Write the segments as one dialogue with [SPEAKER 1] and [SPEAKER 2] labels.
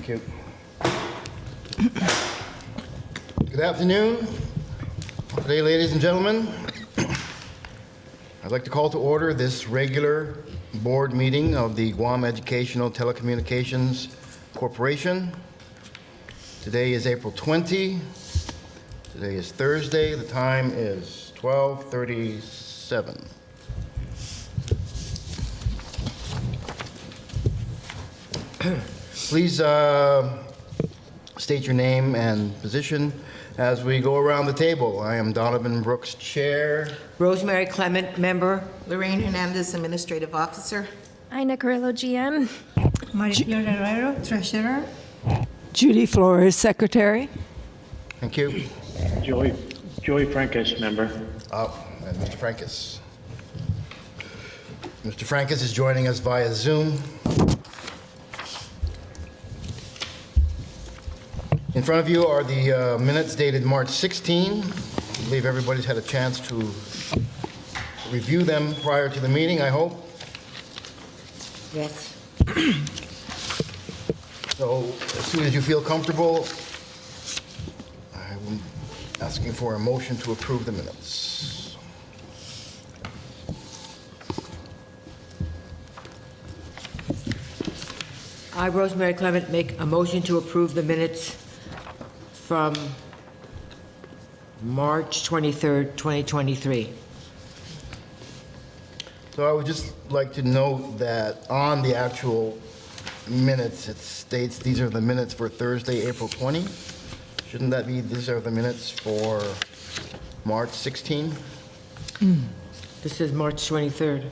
[SPEAKER 1] Thank you. Good afternoon. Today, ladies and gentlemen, I'd like to call to order this regular board meeting of the Guam Educational Telecommunications Corporation. Today is April 20. Today is Thursday. The time is 12:37. Please state your name and position as we go around the table. I am Donovan Brooks, Chair.
[SPEAKER 2] Rosemary Clement, member.
[SPEAKER 3] Lorraine Hernandez, Administrative Officer.
[SPEAKER 4] Ina Carrillo, GM.
[SPEAKER 5] Maricela Herrero, Treasurer.
[SPEAKER 6] Judy Flores, Secretary.
[SPEAKER 1] Thank you.
[SPEAKER 7] Joey Francis, member.
[SPEAKER 1] And Mr. Francis. Mr. Francis is joining us via Zoom. In front of you are the minutes dated March 16. I believe everybody's had a chance to review them prior to the meeting, I hope.
[SPEAKER 2] Yes.
[SPEAKER 1] So as soon as you feel comfortable, I'm asking for a motion to approve the minutes.
[SPEAKER 2] I, Rosemary Clement, make a motion to approve the minutes from March 23rd, 2023.
[SPEAKER 1] So I would just like to note that on the actual minutes, it states these are the minutes for Thursday, April 20. Shouldn't that be, these are the minutes for March 16?
[SPEAKER 2] This is March 23rd.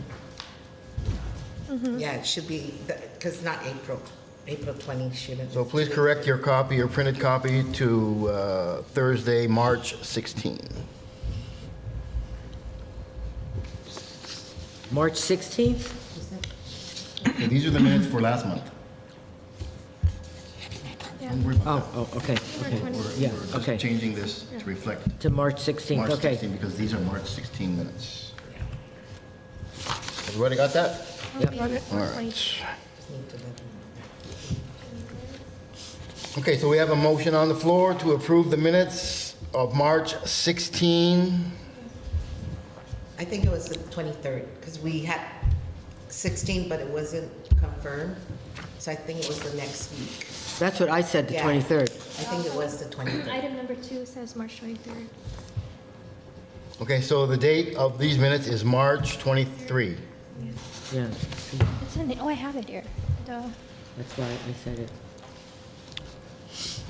[SPEAKER 3] Yeah, it should be, because not April. April 20 shouldn't.
[SPEAKER 1] So please correct your copy or printed copy to Thursday, March 16.
[SPEAKER 2] March 16th?
[SPEAKER 1] Okay, these are the minutes for last month.
[SPEAKER 4] Yeah.
[SPEAKER 1] Don't worry about
[SPEAKER 2] Oh, okay, okay. Yeah,
[SPEAKER 1] We're just
[SPEAKER 2] okay.
[SPEAKER 1] changing this to reflect
[SPEAKER 2] To March 16th,
[SPEAKER 1] March
[SPEAKER 2] okay.
[SPEAKER 1] 16 because these are March 16 minutes. Everybody got that?
[SPEAKER 2] Yep.
[SPEAKER 1] All right. Okay, so we have a motion on the floor to approve the minutes of March 16.
[SPEAKER 3] I think it was the 23rd, because we had 16, but it wasn't confirmed. So I think it was the next week.
[SPEAKER 2] That's what I said, the
[SPEAKER 3] Yeah.
[SPEAKER 2] 23rd.
[SPEAKER 3] I think it was the 23rd.
[SPEAKER 4] Item number 2 says March 23rd.
[SPEAKER 1] Okay, so the date of these minutes is March 23.
[SPEAKER 2] Yeah,
[SPEAKER 4] It's in the, oh, I have it here. Duh.
[SPEAKER 2] that's why I said it.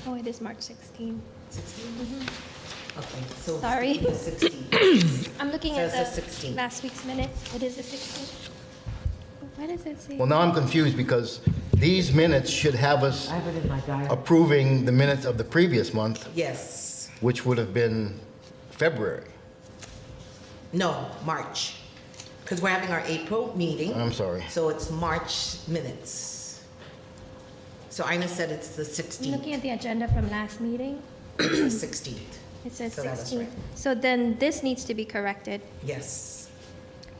[SPEAKER 4] Oh, it is March 16.
[SPEAKER 3] 16? Okay, so.
[SPEAKER 4] Sorry.
[SPEAKER 3] The 16th.
[SPEAKER 4] I'm looking
[SPEAKER 3] So
[SPEAKER 4] at
[SPEAKER 3] it's
[SPEAKER 4] the
[SPEAKER 3] the 16th.
[SPEAKER 4] last week's minutes. It is the 16th. What does it say?
[SPEAKER 1] Well, now I'm confused because these minutes should have us
[SPEAKER 2] I have it in my diary.
[SPEAKER 1] approving the minutes of the previous month,
[SPEAKER 3] Yes.
[SPEAKER 1] which would have been February.
[SPEAKER 3] No, March. Because we're having our April meeting.
[SPEAKER 1] I'm sorry.
[SPEAKER 3] So it's March minutes. So Ina said it's the
[SPEAKER 4] I'm
[SPEAKER 3] 16th.
[SPEAKER 4] looking at the agenda from last meeting.
[SPEAKER 3] It's the 16th.
[SPEAKER 4] It says
[SPEAKER 3] So that is
[SPEAKER 4] 16th.
[SPEAKER 3] right.
[SPEAKER 4] So then this needs to be corrected.
[SPEAKER 3] Yes.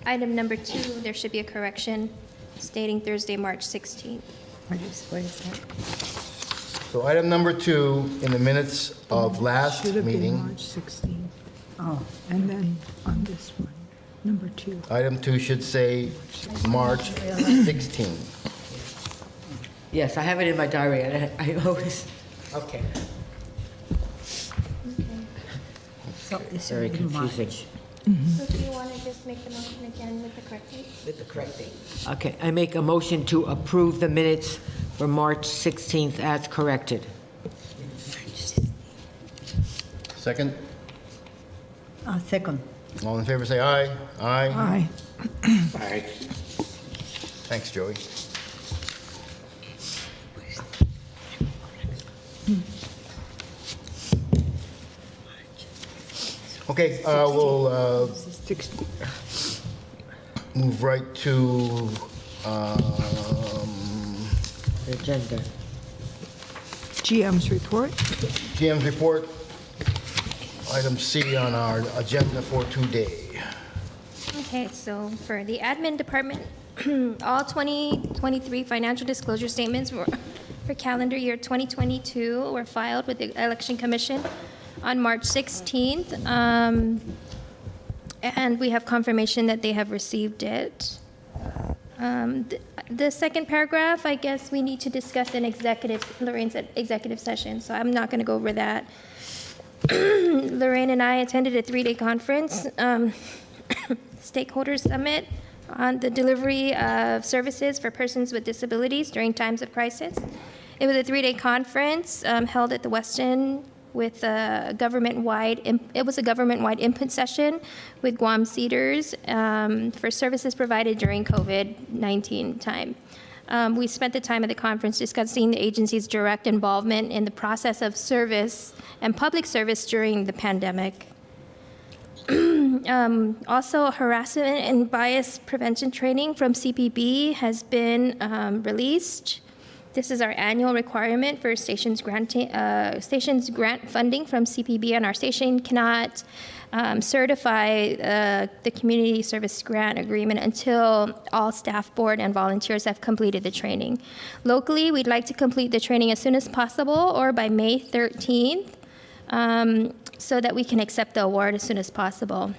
[SPEAKER 4] Item number 2, there should be a correction stating Thursday, March 16th.
[SPEAKER 5] What is that?
[SPEAKER 1] So item number 2 in the minutes of last
[SPEAKER 5] Should have been
[SPEAKER 1] meeting,
[SPEAKER 5] March 16. Oh, and then on this one, number 2.
[SPEAKER 1] item 2 should say March 16.
[SPEAKER 2] Yes, I have it in my diary, and I always,
[SPEAKER 3] Okay.
[SPEAKER 5] So it's
[SPEAKER 2] very
[SPEAKER 5] in March.
[SPEAKER 2] confusing.
[SPEAKER 4] So do you want to just make the motion again with the correct date?
[SPEAKER 3] With the correct date.
[SPEAKER 2] Okay, I make a motion to approve the minutes for March 16th as corrected.
[SPEAKER 1] Second?
[SPEAKER 5] Second.
[SPEAKER 1] All in favor, say aye. Aye.
[SPEAKER 5] Aye.
[SPEAKER 7] Aye.
[SPEAKER 1] Thanks, Joey. Okay, we'll
[SPEAKER 5] 16.
[SPEAKER 1] move right to
[SPEAKER 2] The agenda.
[SPEAKER 5] GM's report.
[SPEAKER 1] GM's report, item C on our agenda for today.
[SPEAKER 4] Okay, so for the admin department, all 2023 financial disclosure statements for calendar year 2022 were filed with the Election Commission on March 16th. And we have confirmation that they have received it. The second paragraph, I guess we need to discuss in Lorraine's executive session, so I'm not going to go over that. Lorraine and I attended a 3-day conference, stakeholder summit on the delivery of services for persons with disabilities during times of crisis. It was a 3-day conference held at the Westin with a government-wide input session with Guam Cedars for services provided during COVID-19 time. We spent the time at the conference discussing the agency's direct involvement in the process of service and public service during the pandemic. Also, harassment and bias prevention training from CPB has been released. This is our annual requirement for stations grant funding from CPB, and our station cannot certify the community service grant agreement until all staff, board, and volunteers have completed the training. Locally, we'd like to complete the training as soon as possible or by May 13th so that we can accept the award as soon as possible.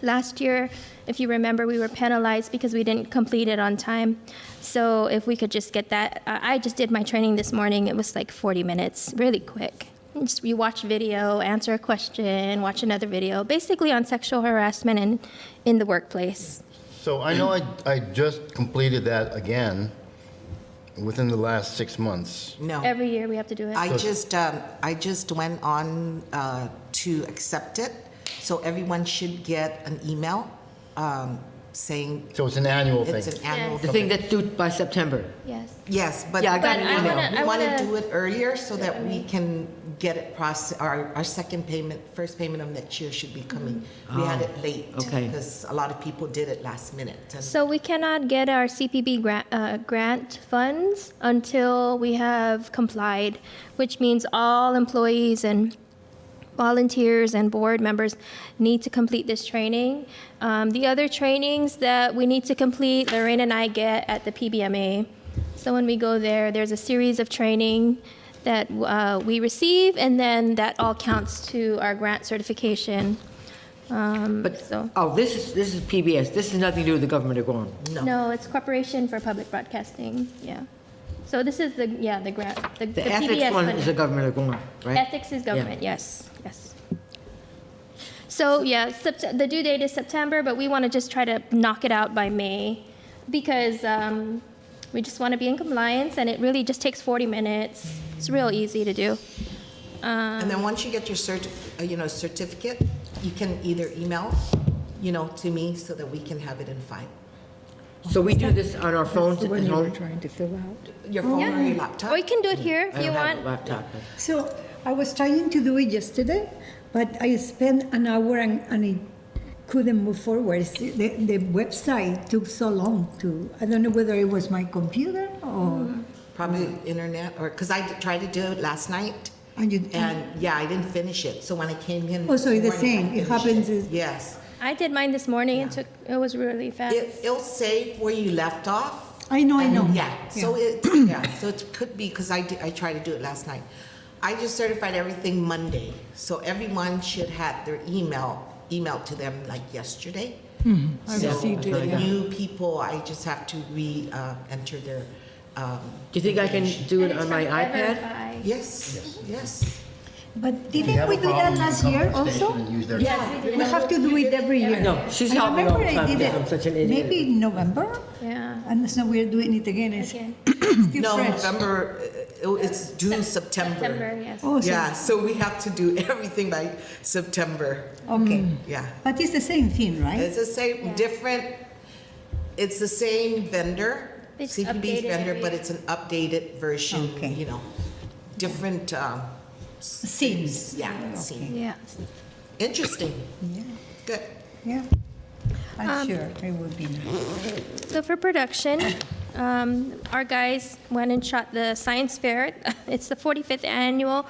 [SPEAKER 4] Last year, if you remember, we were penalized because we didn't complete it on time. So if we could just get that, I just did my training this morning. It was like 40 minutes, really quick. You watch video, answer a question, watch another video, basically on sexual harassment and in the workplace.
[SPEAKER 1] So I know I just completed that again within the last 6 months.
[SPEAKER 3] No.
[SPEAKER 4] Every year we have to do it.
[SPEAKER 3] I just went on to accept it, so everyone should get an email saying
[SPEAKER 1] So it's an annual thing.
[SPEAKER 3] it's an annual
[SPEAKER 4] Yes.
[SPEAKER 2] The
[SPEAKER 3] thing.
[SPEAKER 2] thing that's due by September.
[SPEAKER 4] Yes.
[SPEAKER 3] Yes, but
[SPEAKER 2] Yeah, I got
[SPEAKER 4] an email.
[SPEAKER 3] we
[SPEAKER 4] I
[SPEAKER 3] want
[SPEAKER 4] wanna-
[SPEAKER 3] to do it earlier so that we can get it processed. Our second payment, first payment of next year should be coming. We had it late
[SPEAKER 2] okay.
[SPEAKER 3] because a lot of people did it last minute. And
[SPEAKER 4] So we cannot get our CPB grant funds until we have complied, which means all employees and volunteers and board members need to complete this training. The other trainings that we need to complete, Lorraine and I get at the PBMA. So when we go there, there's a series of training that we receive, and then that all counts to our grant certification.
[SPEAKER 2] But,
[SPEAKER 4] So-
[SPEAKER 2] this is PBS. This has nothing to do with the government of Guam.
[SPEAKER 4] No, it's Corporation for Public Broadcasting, yeah. So this is the grant, the
[SPEAKER 2] The
[SPEAKER 4] PBS
[SPEAKER 2] ethics one
[SPEAKER 4] funding.
[SPEAKER 2] is the government of Guam, right?
[SPEAKER 4] Ethics is government, yes. So, yeah, the due date is September, but we want to just try to knock it out by May because we just want to be in compliance, and it really just takes 40 minutes. It's real easy to do.
[SPEAKER 3] And then once you get your certificate, you can either email, to me so that we can have it in file.
[SPEAKER 2] So we do this on our phones
[SPEAKER 5] The
[SPEAKER 2] at
[SPEAKER 5] one you were
[SPEAKER 2] home?
[SPEAKER 5] trying to fill out.
[SPEAKER 3] Your phone or your laptop.
[SPEAKER 4] Or you can do it here if
[SPEAKER 2] I
[SPEAKER 4] you
[SPEAKER 2] don't have
[SPEAKER 4] want.
[SPEAKER 2] a laptop. but-
[SPEAKER 5] So I was trying to do it yesterday, but I spent an hour and I couldn't move forward. The website took so long I don't know whether it was my computer or.
[SPEAKER 3] Probably internet, or, because I tried to do it last night,
[SPEAKER 5] And you,
[SPEAKER 3] and yeah, I didn't finish it. So when I came in.
[SPEAKER 5] Oh, so
[SPEAKER 3] this
[SPEAKER 5] it's the
[SPEAKER 3] morning, I
[SPEAKER 5] same. It
[SPEAKER 3] finished
[SPEAKER 5] happens is-
[SPEAKER 3] Yes.
[SPEAKER 4] I did mine this morning. It was really fast.
[SPEAKER 3] It'll save where you left off.
[SPEAKER 5] I know.
[SPEAKER 3] Yeah, so it could be, because I tried to do it last night. I just certified everything Monday, so everyone should have their emailed to them like yesterday.
[SPEAKER 5] I
[SPEAKER 3] So
[SPEAKER 5] received it,
[SPEAKER 3] the
[SPEAKER 5] yeah.
[SPEAKER 3] new people, I just have to enter their.
[SPEAKER 2] Do you think I can do it
[SPEAKER 4] And it's
[SPEAKER 2] on my
[SPEAKER 4] from
[SPEAKER 2] iPad?
[SPEAKER 4] Everfi.
[SPEAKER 3] Yes.
[SPEAKER 5] But
[SPEAKER 1] If you
[SPEAKER 5] didn't
[SPEAKER 1] have
[SPEAKER 5] we
[SPEAKER 1] a
[SPEAKER 5] do that
[SPEAKER 1] problem, you
[SPEAKER 5] last
[SPEAKER 1] come to
[SPEAKER 5] year
[SPEAKER 1] the
[SPEAKER 5] also?
[SPEAKER 1] station and use their-
[SPEAKER 5] We have to do it every year.
[SPEAKER 2] No, she's
[SPEAKER 5] I
[SPEAKER 2] helped me all the
[SPEAKER 5] remember I
[SPEAKER 2] time
[SPEAKER 5] did
[SPEAKER 2] because
[SPEAKER 5] it
[SPEAKER 2] I'm such an idiot.
[SPEAKER 5] Maybe in November,
[SPEAKER 4] Yeah.
[SPEAKER 5] and so we're doing it again. It's
[SPEAKER 4] Again.
[SPEAKER 5] still
[SPEAKER 3] No,
[SPEAKER 5] fresh.
[SPEAKER 3] November, it's due September.
[SPEAKER 4] September, yes.
[SPEAKER 5] Oh, so-
[SPEAKER 3] Yeah, so we have to do everything by September.
[SPEAKER 5] Okay.
[SPEAKER 3] Yeah.
[SPEAKER 5] But it's the same thing, right?
[SPEAKER 3] It's the same,
[SPEAKER 4] Yeah.
[SPEAKER 3] different, it's the same vendor,
[SPEAKER 4] It's
[SPEAKER 3] CPB's
[SPEAKER 4] updated
[SPEAKER 3] vendor,
[SPEAKER 4] every
[SPEAKER 3] but
[SPEAKER 4] year.
[SPEAKER 3] it's an updated version,
[SPEAKER 5] Okay.
[SPEAKER 3] different,
[SPEAKER 5] Seems.
[SPEAKER 3] yeah, scene.
[SPEAKER 4] Yeah.
[SPEAKER 3] Interesting.
[SPEAKER 5] Yeah.
[SPEAKER 3] Good.
[SPEAKER 5] Yeah. I'm sure it would be nice.
[SPEAKER 4] So for production, our guys went and shot the science fair. It's the 45th annual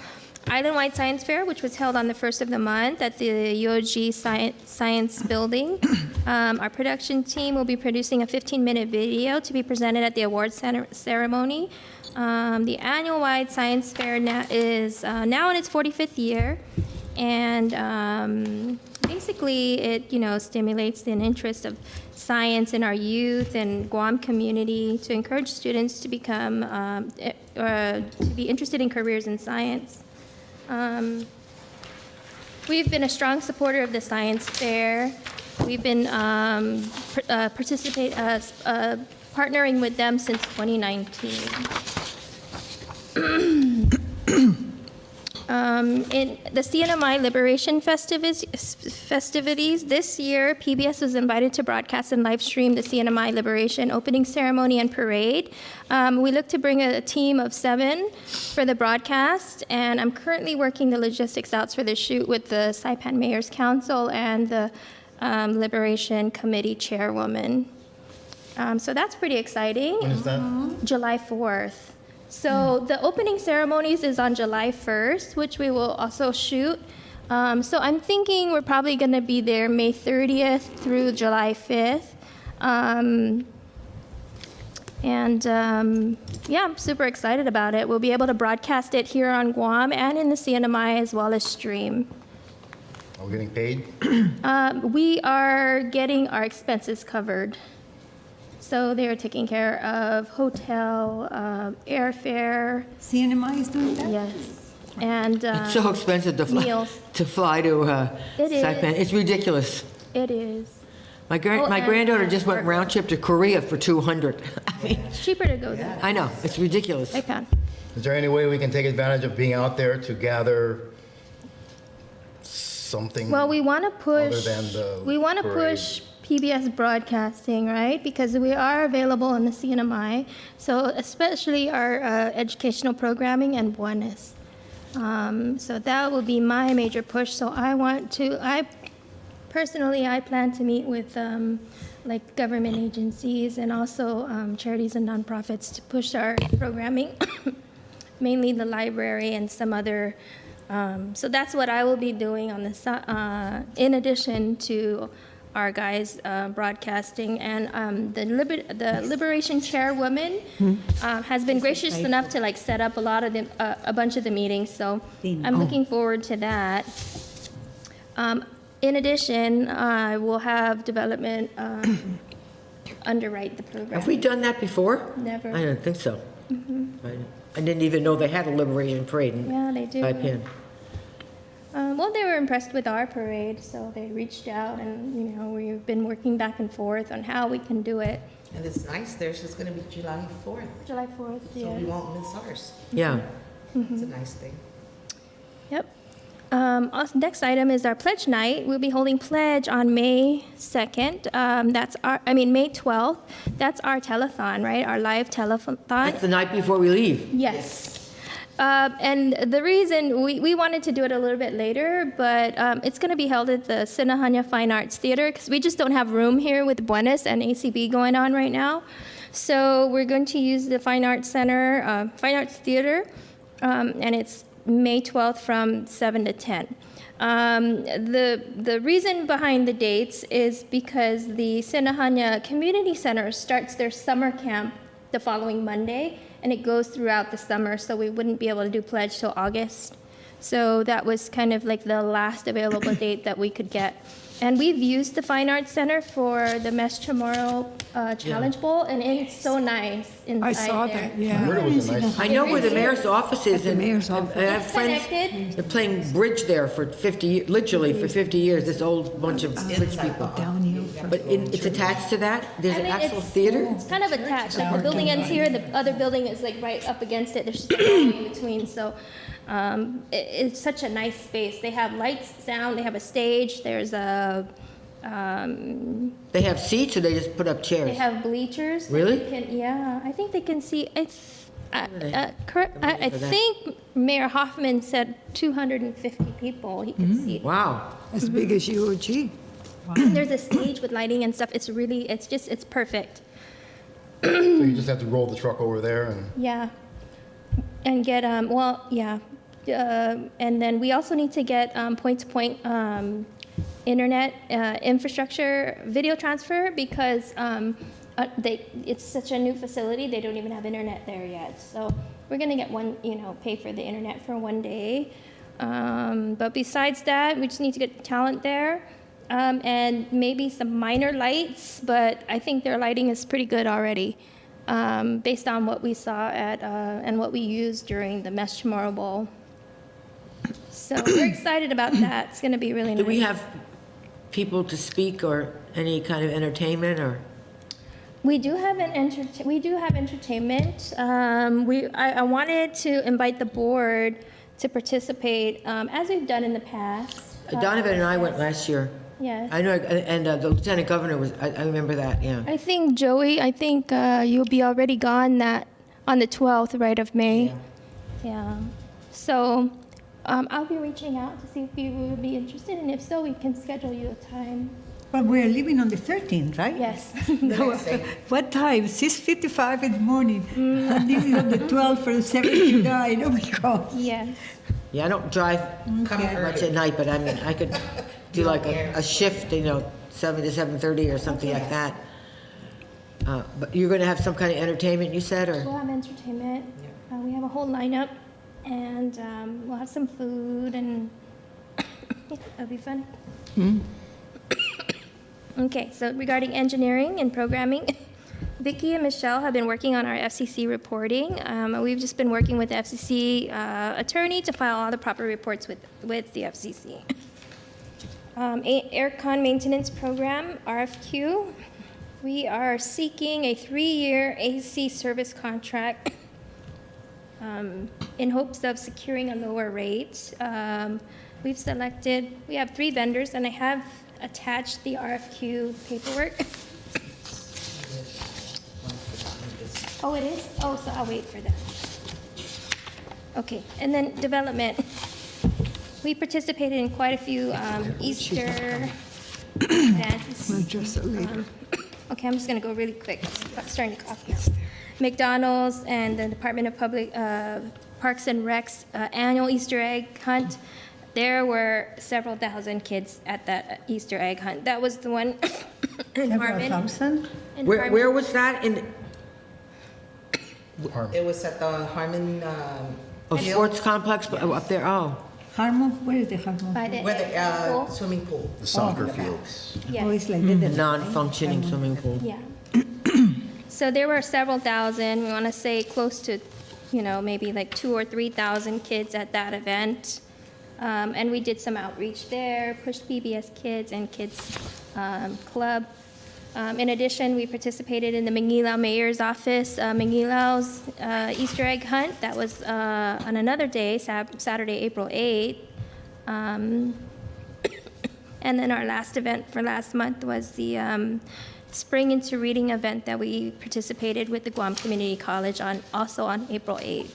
[SPEAKER 4] Island-wide Science Fair, which was held on the 1st of the month at the UOG Science Building. Our production team will be producing a 15-minute video to be presented at the awards ceremony. The annual-wide science fair is now in its 45th year, and basically it, stimulates the interest of science in our youth and Guam community to encourage students to become, to be interested in careers in science. We've been a strong supporter of the science fair. We've been partnering with them since 2019. In the CNMI Liberation festivities this year, PBS was invited to broadcast and live stream the CNMI Liberation opening ceremony and parade. We look to bring a team of 7 for the broadcast, and I'm currently working the logistics out for the shoot with the Saipan Mayor's Council and the Liberation Committee Chairwoman. So that's pretty exciting.
[SPEAKER 1] When is that?
[SPEAKER 4] July 4th. So the opening ceremonies is on July 1st, which we will also shoot. So I'm thinking we're probably going to be there May 30th through July 5th. Yeah, I'm super excited about it. We'll be able to broadcast it here on Guam and in the CNMI as well as stream.
[SPEAKER 1] Are we getting paid?
[SPEAKER 4] We are getting our expenses covered. So they are taking care of hotel, airfare.
[SPEAKER 5] CNMI is doing that?
[SPEAKER 4] Yes. And
[SPEAKER 2] It's so expensive to fly
[SPEAKER 4] meals.
[SPEAKER 2] to
[SPEAKER 4] It is.
[SPEAKER 2] Saipan. It's ridiculous.
[SPEAKER 4] It is.
[SPEAKER 2] My
[SPEAKER 4] Well,
[SPEAKER 2] my
[SPEAKER 4] and,
[SPEAKER 2] granddaughter just went round trip to Korea for 200. I mean,
[SPEAKER 4] It's cheaper to go there.
[SPEAKER 2] I know, it's ridiculous.
[SPEAKER 4] Saipan.
[SPEAKER 1] Is there any way we can take advantage of being out there to gather something?
[SPEAKER 4] Well, we want to push.
[SPEAKER 1] Other than the
[SPEAKER 4] we want to
[SPEAKER 1] parade.
[SPEAKER 4] push PBS broadcasting, right? Because we are available in the CNMI. So especially our educational programming and Buenos. So that will be my major push. So I plan to meet with like government agencies and also charities and nonprofits to push our programming, mainly the library and some other. So that's what I will be doing on the in addition to our guys broadcasting, and the Liberation Chairwoman has been gracious enough to like set up a bunch of the meetings. So I'm looking forward to that. In addition, I will have development underwrite the program.
[SPEAKER 2] Have we done that before?
[SPEAKER 4] Never.
[SPEAKER 2] I don't think so. I didn't even know they had a Liberation Parade in
[SPEAKER 4] Yeah, they do.
[SPEAKER 2] Saipan.
[SPEAKER 4] Well, they were impressed with our parade, so they reached out, and we've been working back and forth on how we can do it.
[SPEAKER 3] And it's nice, theirs is gonna be July 4th,
[SPEAKER 4] July 4th,
[SPEAKER 3] so
[SPEAKER 4] yeah.
[SPEAKER 3] we won't miss ours.
[SPEAKER 2] Yeah.
[SPEAKER 3] It's a nice thing.
[SPEAKER 4] Yep. Next item is our pledge night. We'll be holding pledge on May 2nd. May 12th. That's our telethon, right? Our live telethon.
[SPEAKER 2] That's the night before we leave.
[SPEAKER 4] Yes. And the reason we wanted to do it a little bit later, but it's going to be held at the Sinahanya Fine Arts Theater because we just don't have room here with Buenos and ACB going on right now. So we're going to use the Fine Arts Center, Fine Arts Theater, and it's May 12th from 7 to 10. The reason behind the dates is because the Sinahanya Community Center starts their summer camp the following Monday, and it goes throughout the summer, so we wouldn't be able to do pledge till August. So that was kind of like the last available date that we could get. And we've used the Fine Arts Center for the Mesh Tomorrow Challenge Bowl, and it's so nice inside
[SPEAKER 6] I saw
[SPEAKER 4] there.
[SPEAKER 6] that,
[SPEAKER 1] I
[SPEAKER 6] yeah.
[SPEAKER 1] heard it was a nice.
[SPEAKER 2] I know where the mayor's office is.
[SPEAKER 5] the
[SPEAKER 2] and
[SPEAKER 5] mayor's office.
[SPEAKER 2] I have
[SPEAKER 4] It's
[SPEAKER 2] friends,
[SPEAKER 4] connected.
[SPEAKER 2] they're playing bridge there for 50, literally for 50 years, this old bunch of rich people.
[SPEAKER 5] Downhill.
[SPEAKER 2] But it's attached to that? There's
[SPEAKER 4] I
[SPEAKER 2] an
[SPEAKER 4] mean,
[SPEAKER 2] actual
[SPEAKER 4] it's-
[SPEAKER 2] theater?
[SPEAKER 4] It's kind of attached, like the building ends here, the other building is like right up against it, there's just a hallway in between, so it's such a nice space. They have lights, sound, they have a stage, there's a,
[SPEAKER 2] They have seats or they just put up chairs?
[SPEAKER 4] they have bleachers. that
[SPEAKER 2] Really?
[SPEAKER 4] you can- Yeah, I think they can see, I
[SPEAKER 2] for that.
[SPEAKER 4] think Mayor Hoffman said 250 people he could see.
[SPEAKER 2] Wow.
[SPEAKER 5] As big as UOG.
[SPEAKER 4] And there's a stage with lighting and stuff, it's perfect.
[SPEAKER 1] So you just have to roll the truck over there and.
[SPEAKER 4] Yeah, and get, and then we also need to get point-to-point internet infrastructure video transfer because it's such a new facility, they don't even have internet there yet. So we're gonna get one, pay for the internet for one day. But besides that, we just need to get talent there. And maybe some minor lights, but I think their lighting is pretty good already, based on what we saw and what we used during the Mesh Tomorrow Bowl. So we're excited about that. It's gonna be really nice.
[SPEAKER 2] Do we have people to speak or any kind of entertainment or?
[SPEAKER 4] We do have entertainment. I wanted to invite the board to participate, as we've done in the past.
[SPEAKER 2] Donovan and I went last year.
[SPEAKER 4] Yes.
[SPEAKER 2] I know, and the lieutenant governor was, I remember that, yeah.
[SPEAKER 4] I think, Joey, you'll be already gone on the 12th, right, of May? Yeah. So I'll be reaching out to see if you would be interested, and if so, we can schedule you a time.
[SPEAKER 5] But we're leaving on the 13th, right?
[SPEAKER 4] Yes.
[SPEAKER 5] What time? 6:55 in the morning. I'm leaving on the 12th for the 7th of July. Oh my God.
[SPEAKER 4] Yes.
[SPEAKER 2] Yeah, I don't drive much at night, but I mean, I could do like a shift, 7 to 7:30 or something like that. But you're going to have some kind of entertainment, you said, or?
[SPEAKER 4] We'll have entertainment. We have a whole lineup, and we'll have some food, and yeah, that'll be fun. Okay, so regarding engineering and programming, Vicki and Michelle have been working on our FCC reporting. We've just been working with the FCC attorney to file all the proper reports with the FCC. Aircon maintenance program, RFQ. We are seeking a 3-year AC service contract in hopes of securing a lower rate. We have 3 vendors, and I have attached the RFQ paperwork. Oh, it is? Oh, so I'll wait for that. Okay, and then development. We participated in quite a few Easter events. Okay, I'm just gonna go really quick. I'm starting to cough now. McDonald's and the Department of Public Parks and Recs annual Easter egg hunt. There were several thousand kids at that Easter egg hunt. That was the one in Harmon.
[SPEAKER 5] Thompson?
[SPEAKER 4] In
[SPEAKER 2] Where
[SPEAKER 4] Harmon.
[SPEAKER 2] was that? In
[SPEAKER 3] It was at the Harmon,
[SPEAKER 2] sports complex up there? Oh.
[SPEAKER 5] Harmon? Where is the Harmon?
[SPEAKER 4] By the
[SPEAKER 3] where the
[SPEAKER 4] pool.
[SPEAKER 3] swimming pool.
[SPEAKER 1] The soccer fields.
[SPEAKER 5] Oh,
[SPEAKER 4] Yes.
[SPEAKER 5] it's like
[SPEAKER 2] A
[SPEAKER 5] the
[SPEAKER 2] non-functioning swimming pool.
[SPEAKER 4] Yeah. So there were several thousand, we want to say close to, maybe like 2,000 or 3,000 kids at that event. And we did some outreach there, pushed PBS Kids and Kids Club. In addition, we participated in the Mangilaw Mayor's Office, Mangilaw's Easter egg hunt. That was on another day, Saturday, April 8th. And then our last event for last month was the Spring into Reading event that we participated with the Guam Community College also on April 8th.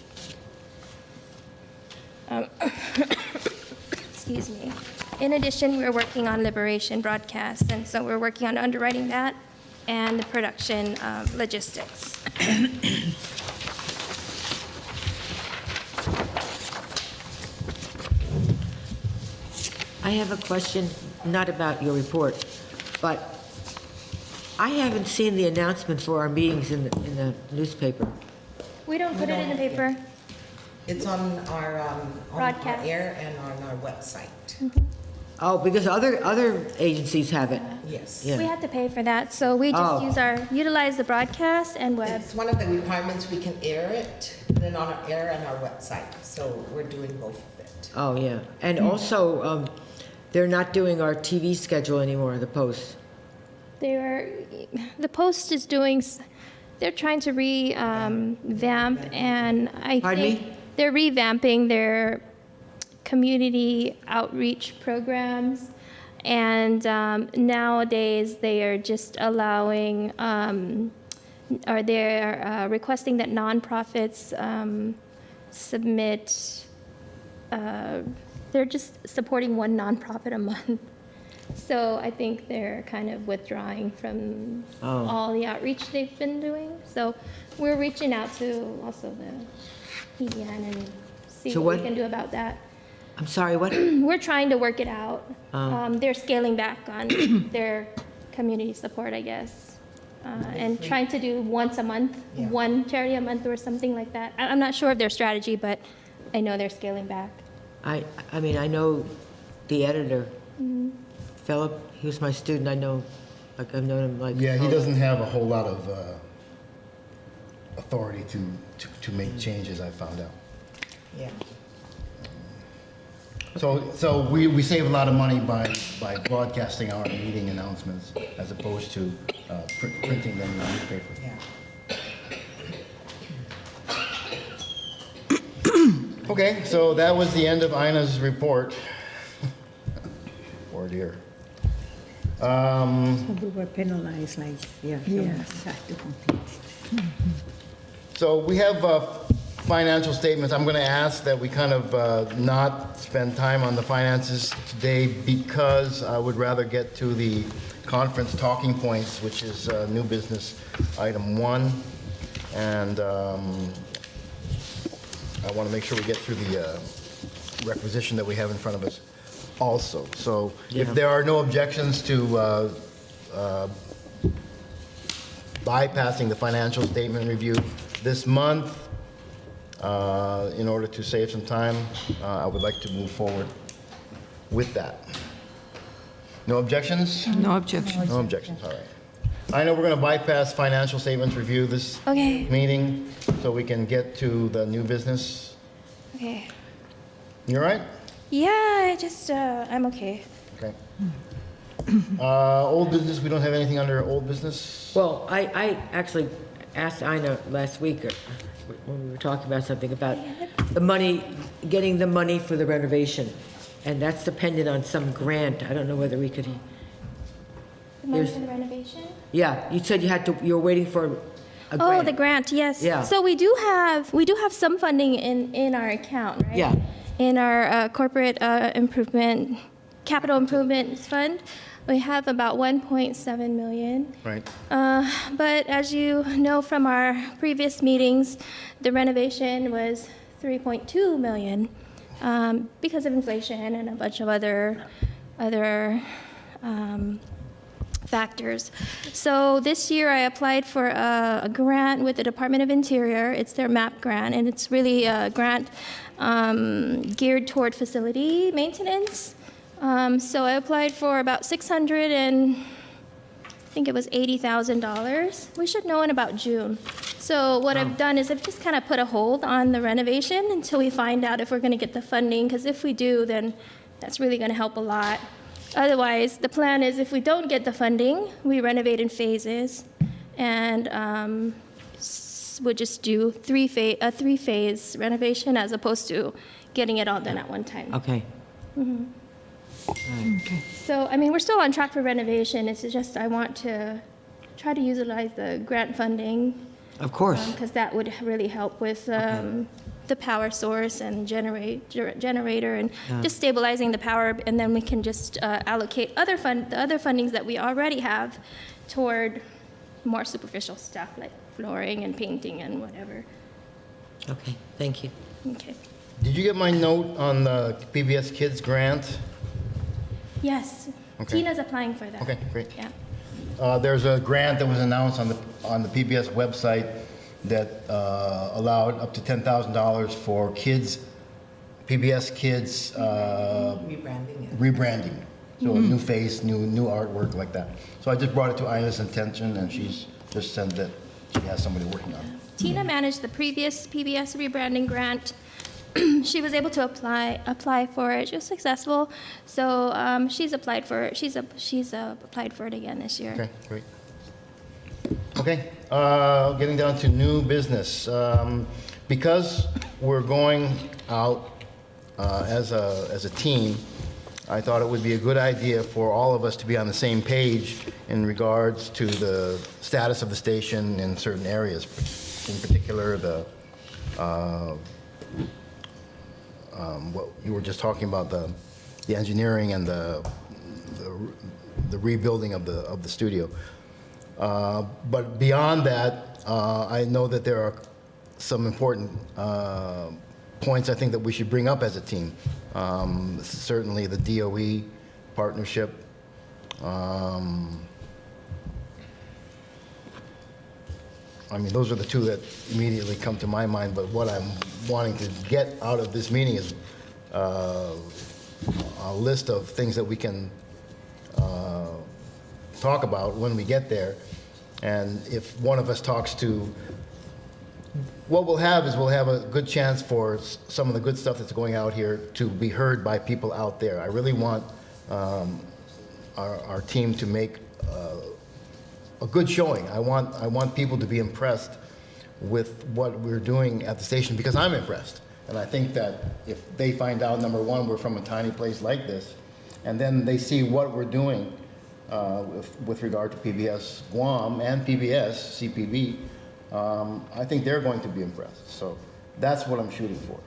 [SPEAKER 4] Excuse me. In addition, we're working on Liberation broadcast, and so we're working on underwriting that and the production logistics.
[SPEAKER 2] I have a question, not about your report, but I haven't seen the announcement for our meetings in the newspaper.
[SPEAKER 4] We don't put it in the paper.
[SPEAKER 3] It's on our
[SPEAKER 4] Broadcast.
[SPEAKER 3] air and on our website.
[SPEAKER 2] Oh, because other agencies have it.
[SPEAKER 3] Yes.
[SPEAKER 2] Yeah.
[SPEAKER 4] We have to pay for that, so we just
[SPEAKER 2] Oh.
[SPEAKER 4] utilize the broadcast and web.
[SPEAKER 3] It's one of the requirements, we can air it, then on our air and our website. So we're doing both of it.
[SPEAKER 2] Oh, yeah. And also, they're not doing our TV schedule anymore, the Post.
[SPEAKER 4] The Post is they're trying to revamp, and I
[SPEAKER 2] Pardon
[SPEAKER 4] think
[SPEAKER 2] me?
[SPEAKER 4] they're revamping their community outreach programs. And nowadays, they are just allowing, or they're requesting that nonprofits submit, they're just supporting one nonprofit a month. So I think they're kind of withdrawing from all the outreach they've been doing. So we're reaching out to also the PBN and see
[SPEAKER 2] So
[SPEAKER 4] what we
[SPEAKER 2] what-
[SPEAKER 4] can do about that.
[SPEAKER 2] I'm sorry, what?
[SPEAKER 4] We're trying to work it out. They're scaling back on their community support, I guess. and trying to do once a month,
[SPEAKER 3] Yeah.
[SPEAKER 4] one charity a month or something like that. I'm not sure of their strategy, but I know they're scaling back.
[SPEAKER 2] I mean, I know the editor, Philip, he was my student, I know, like, I've known him, like.
[SPEAKER 1] Yeah, he
[SPEAKER 2] oh,
[SPEAKER 1] doesn't have a whole lot of authority to make changes, I found out.
[SPEAKER 3] Yeah.
[SPEAKER 1] So we save a lot of money by broadcasting our meeting announcements as opposed to printing them in the newspaper.
[SPEAKER 3] Yeah.
[SPEAKER 1] Okay, so that was the end of Ina's report. Oh dear.
[SPEAKER 5] We were penalized, like, yeah,
[SPEAKER 6] Yes.
[SPEAKER 5] have to complete.
[SPEAKER 1] So we have financial statements. I'm going to ask that we kind of not spend time on the finances today because I would rather get to the conference talking points, which is new business item 1. And I want to make sure we get through the requisition that we have in front of us also. So if there are no objections to bypassing the financial statement review this month, in order to save some time, I would like to move forward with that. No objections?
[SPEAKER 6] No objection.
[SPEAKER 1] No objections, all right. I know we're going to bypass financial statements review this
[SPEAKER 4] Okay.
[SPEAKER 1] meeting so we can get to the new business.
[SPEAKER 4] Okay.
[SPEAKER 1] You all right?
[SPEAKER 4] Yeah, I just, I'm okay.
[SPEAKER 1] Okay. Old business, we don't have anything under old business?
[SPEAKER 2] Well, I actually asked Ina last week, when we were talking about something about the money, getting the money for the renovation. And that's dependent on some grant. I don't know whether we could,
[SPEAKER 4] The money
[SPEAKER 2] There's-
[SPEAKER 4] for the renovation?
[SPEAKER 2] yeah, you said you were waiting for a grant.
[SPEAKER 4] Oh, the grant, yes.
[SPEAKER 2] Yeah.
[SPEAKER 4] So we do have some funding in our account, right?
[SPEAKER 2] Yeah.
[SPEAKER 4] In our corporate improvement, capital improvements fund, we have about 1.7 million.
[SPEAKER 1] Right.
[SPEAKER 4] But as you know from our previous meetings, the renovation was 3.2 million because of inflation and a bunch of other factors. So this year I applied for a grant with the Department of Interior. It's their MAP grant, and it's really a grant geared toward facility maintenance. So I applied for about $80,000. We should know in about June. So what I've done is I've just kind of put a hold on the renovation until we find out if we're going to get the funding, because if we do, then that's really going to help a lot. Otherwise, the plan is if we don't get the funding, we renovate in phases, and we'll just do a three-phase renovation as opposed to getting it all done at one time.
[SPEAKER 2] Okay.
[SPEAKER 4] So, I mean, we're still on track for renovation. It's just I want to try to utilize the grant funding
[SPEAKER 2] Of course.
[SPEAKER 4] because that would really help with the power source and generator and just stabilizing the power, and then we can just allocate the other fundings that we already have toward more superficial stuff like flooring and painting and whatever.
[SPEAKER 2] Okay, thank you.
[SPEAKER 4] Okay.
[SPEAKER 1] Did you get my note on the PBS Kids grant?
[SPEAKER 4] Yes.
[SPEAKER 1] Okay.
[SPEAKER 4] Tina's applying for that.
[SPEAKER 1] Okay, great.
[SPEAKER 4] Yeah.
[SPEAKER 1] There's a grant that was announced on the PBS website that allowed up to $10,000 for kids, PBS Kids
[SPEAKER 3] Rebranding it.
[SPEAKER 1] rebranding. So a new face, new artwork like that. So I just brought it to Ina's attention, and she's just said that she has somebody working on it.
[SPEAKER 4] Tina managed the previous PBS rebranding grant. She was able to apply for it. She was successful, so she's applied for it. She's applied for it again this year.
[SPEAKER 1] Okay, great. Okay, getting down to new business. Because we're going out as a team, I thought it would be a good idea for all of us to be on the same page in regards to the status of the station in certain areas. In particular, what you were just talking about, the engineering and the rebuilding of the studio. But beyond that, I know that there are some important points I think that we should bring up as a team. Certainly the DOE partnership. I mean, those are the two that immediately come to my mind, but what I'm wanting to get out of this meeting is a list of things that we can talk about when we get there. And if one of us talks to, what we'll have is we'll have a good chance for some of the good stuff that's going out here to be heard by people out there. I really want our team to make a good showing. I want people to be impressed with what we're doing at the station because I'm impressed. And I think that if they find out, number one, we're from a tiny place like this, and then they see what we're doing with regard to PBS Guam and PBS CPB, I think they're going to be impressed. So that's what I'm shooting for.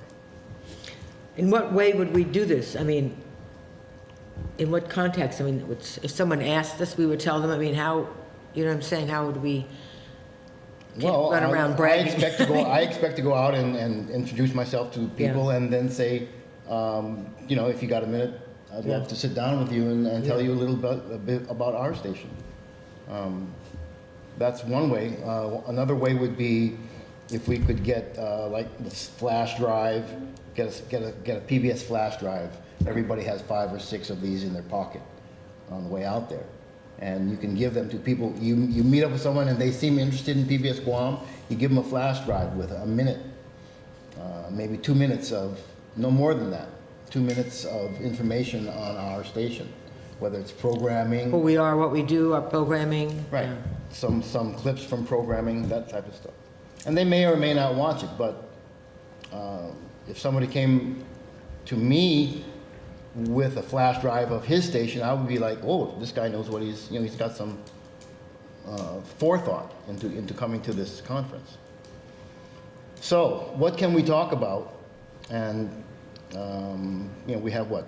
[SPEAKER 2] In what way would we do this? I mean, in what context? I mean, if someone asked us, we would tell them, I mean, how, you know what I'm saying, how would we run around bragging?
[SPEAKER 1] I expect to go out and introduce myself to people and then say, you know, if you got a minute, I'd love to sit down with you and tell you a bit about our station. That's one way. Another way would be if we could get like this flash drive, get a PBS flash drive. Everybody has 5 or 6 of these in their pocket on the way out there. And you can give them to people. You meet up with someone and they seem interested in PBS Guam, you give them a flash drive with a minute, maybe 2 minutes of, no more than that, 2 minutes of information on our station, whether it's programming.
[SPEAKER 2] Who we are, what we do, our programming.
[SPEAKER 1] Right. Some clips from programming, that type of stuff. And they may or may not watch it, but if somebody came to me with a flash drive of his station, I would be like, oh, this guy knows what he's got some forethought into coming to this conference. So what can we talk about? And we have a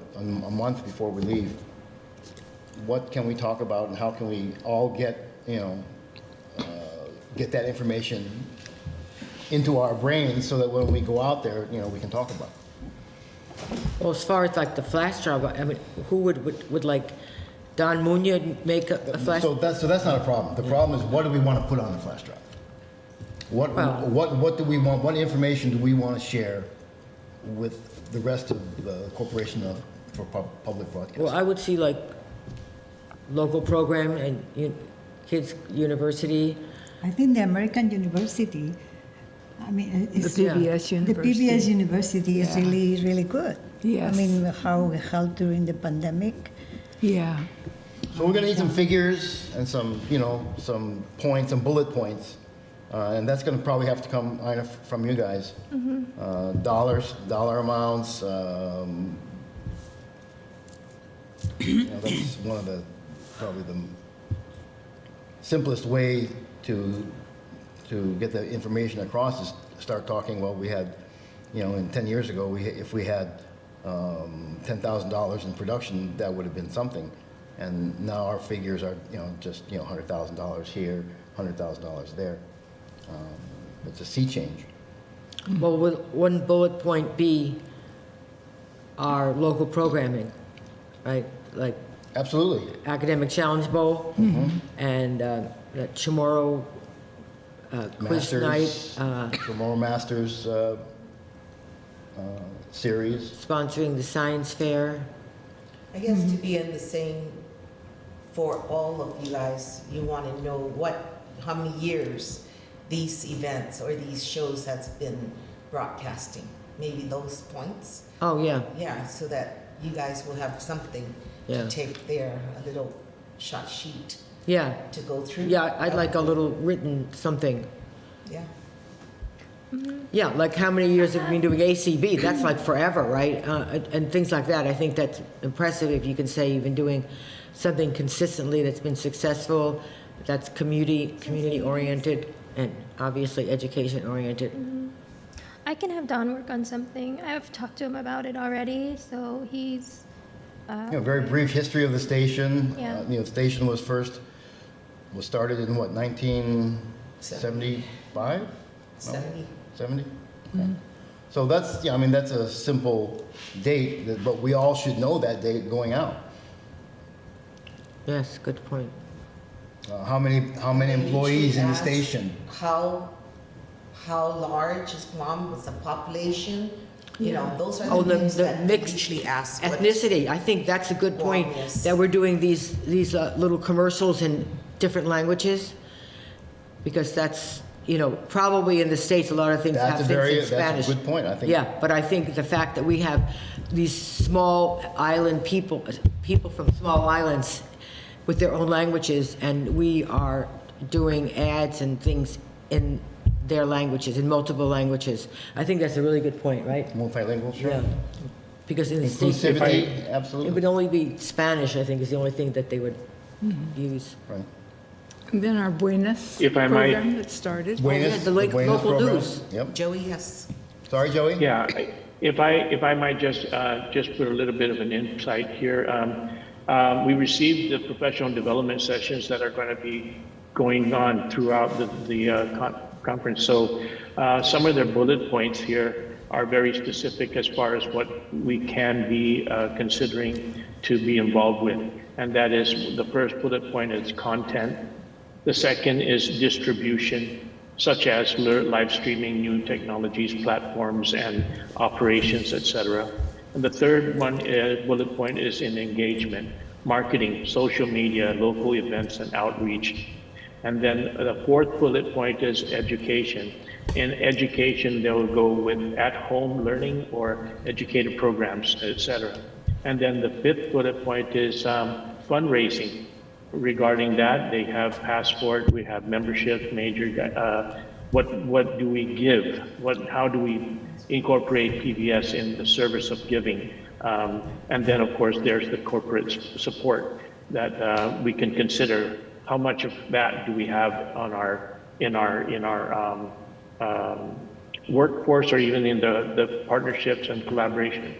[SPEAKER 1] month before we leave. What can we talk about, and how can we all get get that information into our brains so that when we go out there, we can talk about it.
[SPEAKER 2] Well, as far as like the flash drive, I mean, who would like Don Munya make a flash?
[SPEAKER 1] So that's not a problem. The problem is, what do we want to put on the flash drive? What do we want? What information do we want to share with the rest of the corporation for public broadcasting?
[SPEAKER 2] Well, I would see like local program and kids university.
[SPEAKER 5] I think the American University, I mean,
[SPEAKER 6] The PBS
[SPEAKER 5] the
[SPEAKER 6] University.
[SPEAKER 5] PBS University is
[SPEAKER 6] Yeah.
[SPEAKER 5] really good.
[SPEAKER 6] Yes.
[SPEAKER 5] I mean, how it helped during the pandemic.
[SPEAKER 6] Yeah.
[SPEAKER 1] So we're going to need some figures and some points, some bullet points, and that's going to probably have to come from you guys. Dollar amounts. That's one of probably the simplest way to get the information across is start talking. Well, we had, in 10 years ago, if we had $10,000 in production, that would have been something. And now our figures are, just, $100,000 here, $100,000 there. It's a sea change.
[SPEAKER 2] Well, will one bullet point be our local programming, right? Like
[SPEAKER 1] Absolutely.
[SPEAKER 2] Academic Challenge Bowl and that Chamorro quiz night,
[SPEAKER 1] Chamorro Masters series.
[SPEAKER 2] sponsoring the science fair.
[SPEAKER 3] I guess to be in the same, for all of you guys, you want to know how many years these events or these shows has been broadcasting. Maybe those points.
[SPEAKER 2] Oh, yeah.
[SPEAKER 3] Yeah, so that you guys will have something
[SPEAKER 2] Yeah.
[SPEAKER 3] to take there, a little shot sheet
[SPEAKER 2] Yeah.
[SPEAKER 3] to go through.
[SPEAKER 2] Yeah, I'd like a little written something.
[SPEAKER 3] Yeah.
[SPEAKER 2] Yeah, like how many years have we been doing ACB? That's like forever, right? And things like that. I think that's impressive if you can say you've been doing something consistently that's been successful, that's community oriented, and obviously education oriented.
[SPEAKER 4] I can have Don work on something. I've talked to him about it already, so he's.
[SPEAKER 1] Very brief history of the station.
[SPEAKER 4] Yeah.
[SPEAKER 1] The station was started in what, 1975?
[SPEAKER 3] 70.
[SPEAKER 1] 70? Okay. So that's a simple date, but we all should know that date going out.
[SPEAKER 2] Yes, good point.
[SPEAKER 1] How many employees in the
[SPEAKER 3] Ask
[SPEAKER 1] station?
[SPEAKER 3] How large is Guam with the population? You know, those are
[SPEAKER 2] Oh,
[SPEAKER 3] the things
[SPEAKER 2] the
[SPEAKER 3] that we
[SPEAKER 2] mixed
[SPEAKER 3] usually ask. what-
[SPEAKER 2] ethnicity, I think that's a good point,
[SPEAKER 3] Guam is.
[SPEAKER 2] that we're doing these little commercials in different languages, because that's, you know, probably in the States, a lot of things have
[SPEAKER 1] That's
[SPEAKER 2] things in Spanish.
[SPEAKER 1] that's a good point, I think.
[SPEAKER 2] Yeah, but I think the fact that we have these small island people from small islands with their own languages, and we are doing ads and things in their languages, in multiple languages. I think that's a really good point, right?
[SPEAKER 1] Multilingual, sure.
[SPEAKER 2] Yeah. Because in the States, it
[SPEAKER 1] Inclusivity, absolutely.
[SPEAKER 2] would only be Spanish, I think, is the only thing that they would use.
[SPEAKER 1] Right.
[SPEAKER 6] And then our Buenas
[SPEAKER 7] If I might-
[SPEAKER 6] program that started.
[SPEAKER 1] Buenas,
[SPEAKER 2] yeah, the
[SPEAKER 1] Buenas
[SPEAKER 2] local
[SPEAKER 1] program.
[SPEAKER 2] news.
[SPEAKER 1] Yep.
[SPEAKER 3] Joey, yes.
[SPEAKER 1] Sorry, Joey?
[SPEAKER 7] Yeah, if I might just put a little bit of an insight here. We received the professional development sessions that are going to be going on throughout the conference. So some of their bullet points here are very specific as far as what we can be considering to be involved with. And that is, the first bullet point is content. The second is distribution, such as live streaming, new technologies, platforms, and operations, et cetera. And the third one, bullet point, is in engagement, marketing, social media, local events, and outreach. And then the fourth bullet point is education. In education, they'll go with at-home learning or educative programs, et cetera. And then the fifth bullet point is fundraising. Regarding that, they have passport, we have membership, major, what do we give? How do we incorporate PBS in the service of giving? And then, of course, there's the corporate support that we can consider. How much of that do we have on in our workforce, or even in the partnerships and collaboration,